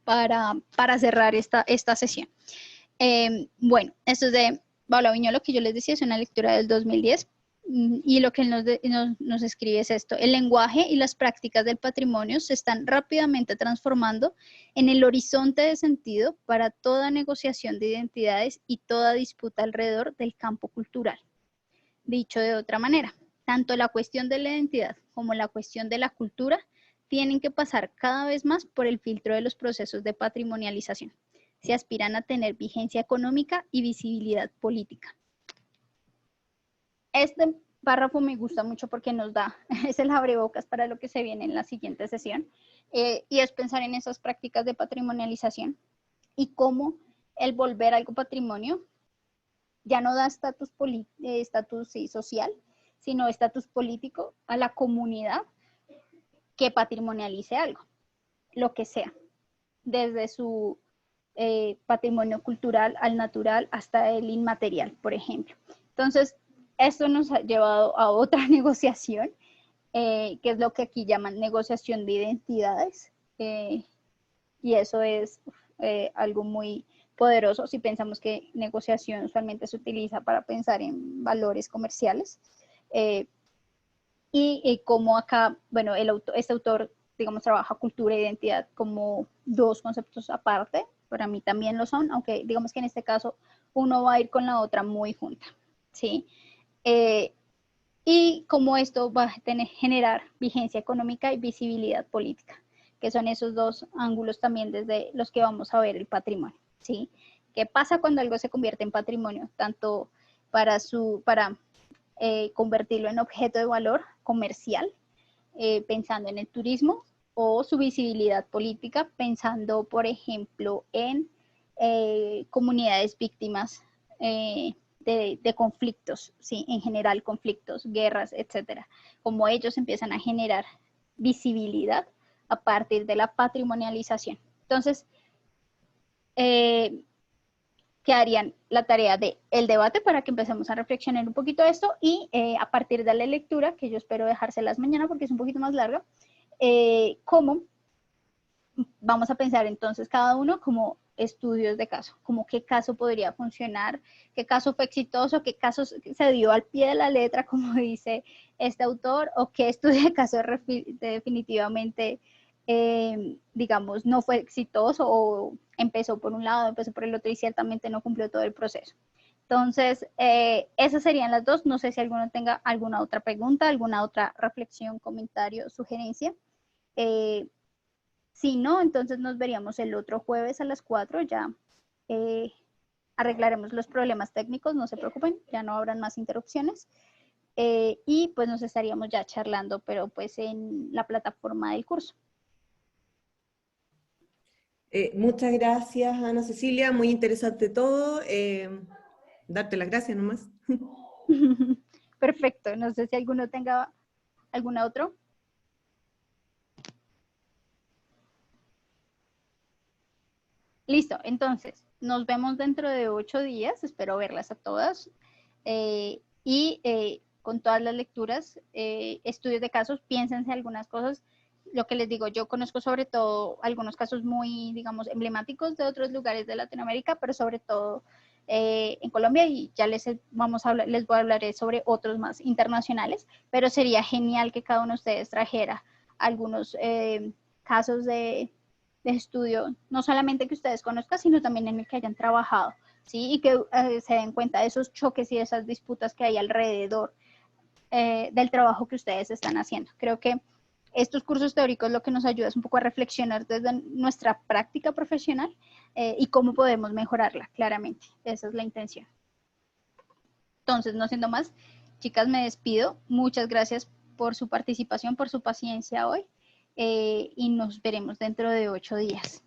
para cerrar esta sesión. Bueno, esto es de Pablo Viñolo, que yo les decía, es una lectura del 2010, y lo que él nos escribe es esto: el lenguaje y las prácticas del patrimonio se están rápidamente transformando en el horizonte de sentido para toda negociación de identidades y toda disputa alrededor del campo cultural. Dicho de otra manera, tanto la cuestión de la identidad como la cuestión de la cultura tienen que pasar cada vez más por el filtro de los procesos de patrimonialización, si aspiran a tener vigencia económica y visibilidad política. Este párrafo me gusta mucho porque nos da, es el abrebocas para lo que se viene en la siguiente sesión, y es pensar en esas prácticas de patrimonialización y cómo el volver algo patrimonio ya no da estatus social, sino estatus político a la comunidad que patrimonialice algo, lo que sea, desde su patrimonio cultural al natural hasta el inmaterial, por ejemplo. Entonces, esto nos ha llevado a otra negociación, que es lo que aquí llaman negociación de identidades, y eso es algo muy poderoso si pensamos que negociación usualmente se utiliza para pensar en valores comerciales, y como acá, bueno, este autor, digamos, trabaja cultura e identidad como dos conceptos aparte. Para mí también lo son, aunque digamos que en este caso uno va a ir con la otra muy junta, ¿sí? Y como esto va a generar vigencia económica y visibilidad política, que son esos dos ángulos también desde los que vamos a ver el patrimonio, ¿sí? ¿Qué pasa cuando algo se convierte en patrimonio? Tanto para convertirlo en objeto de valor comercial, pensando en el turismo, o su visibilidad política, pensando, por ejemplo, en comunidades víctimas de conflictos, ¿sí? En general, conflictos, guerras, etcétera. Como ellos empiezan a generar visibilidad a partir de la patrimonialización. Entonces, que harían la tarea de el debate para que empecemos a reflexionar un poquito esto y a partir de la lectura, que yo espero dejárselas mañana porque es un poquito más larga, cómo vamos a pensar entonces cada uno como estudios de caso, como qué caso podría funcionar, qué caso fue exitoso, qué caso se dio al pie de la letra, como dice este autor, o qué estudio de caso definitivamente, digamos, no fue exitoso o empezó por un lado, empezó por el otro y ciertamente no cumplió todo el proceso. Entonces, esas serían las dos. No sé si alguno tenga alguna otra pregunta, alguna otra reflexión, comentario, sugerencia. Si no, entonces nos veríamos el otro jueves a las 4, ya arreglaremos los problemas técnicos, no se preocupen, ya no habrán más interrupciones. Y pues nos estaríamos ya charlando, pero pues en la plataforma del curso. Muchas gracias, Ana Cecilia, muy interesante todo. Darte las gracias nomás. Perfecto, no sé si alguno tenga alguna otra. Listo, entonces, nos vemos dentro de 8 días, espero verlas a todas. Con todas las lecturas, estudios de casos, piénsense algunas cosas. Lo que les digo, yo conozco sobre todo algunos casos muy, digamos, emblemáticos de otros lugares de Latinoamérica, pero sobre todo en Colombia, y ya les voy a hablar sobre otros más internacionales, pero sería genial que cada uno de ustedes trajera algunos casos de estudio, no solamente que ustedes conozcan, sino también en el que hayan trabajado, ¿sí? Y que se den cuenta de esos choques y de esas disputas que hay alrededor del trabajo que ustedes están haciendo. Creo que estos cursos teóricos lo que nos ayuda es un poco a reflexionar desde nuestra práctica profesional y cómo podemos mejorarla, claramente. Esa es la intención. Entonces, no siendo más, chicas, me despido. Muchas gracias por su participación, por su paciencia hoy. Y nos veremos dentro de 8 días.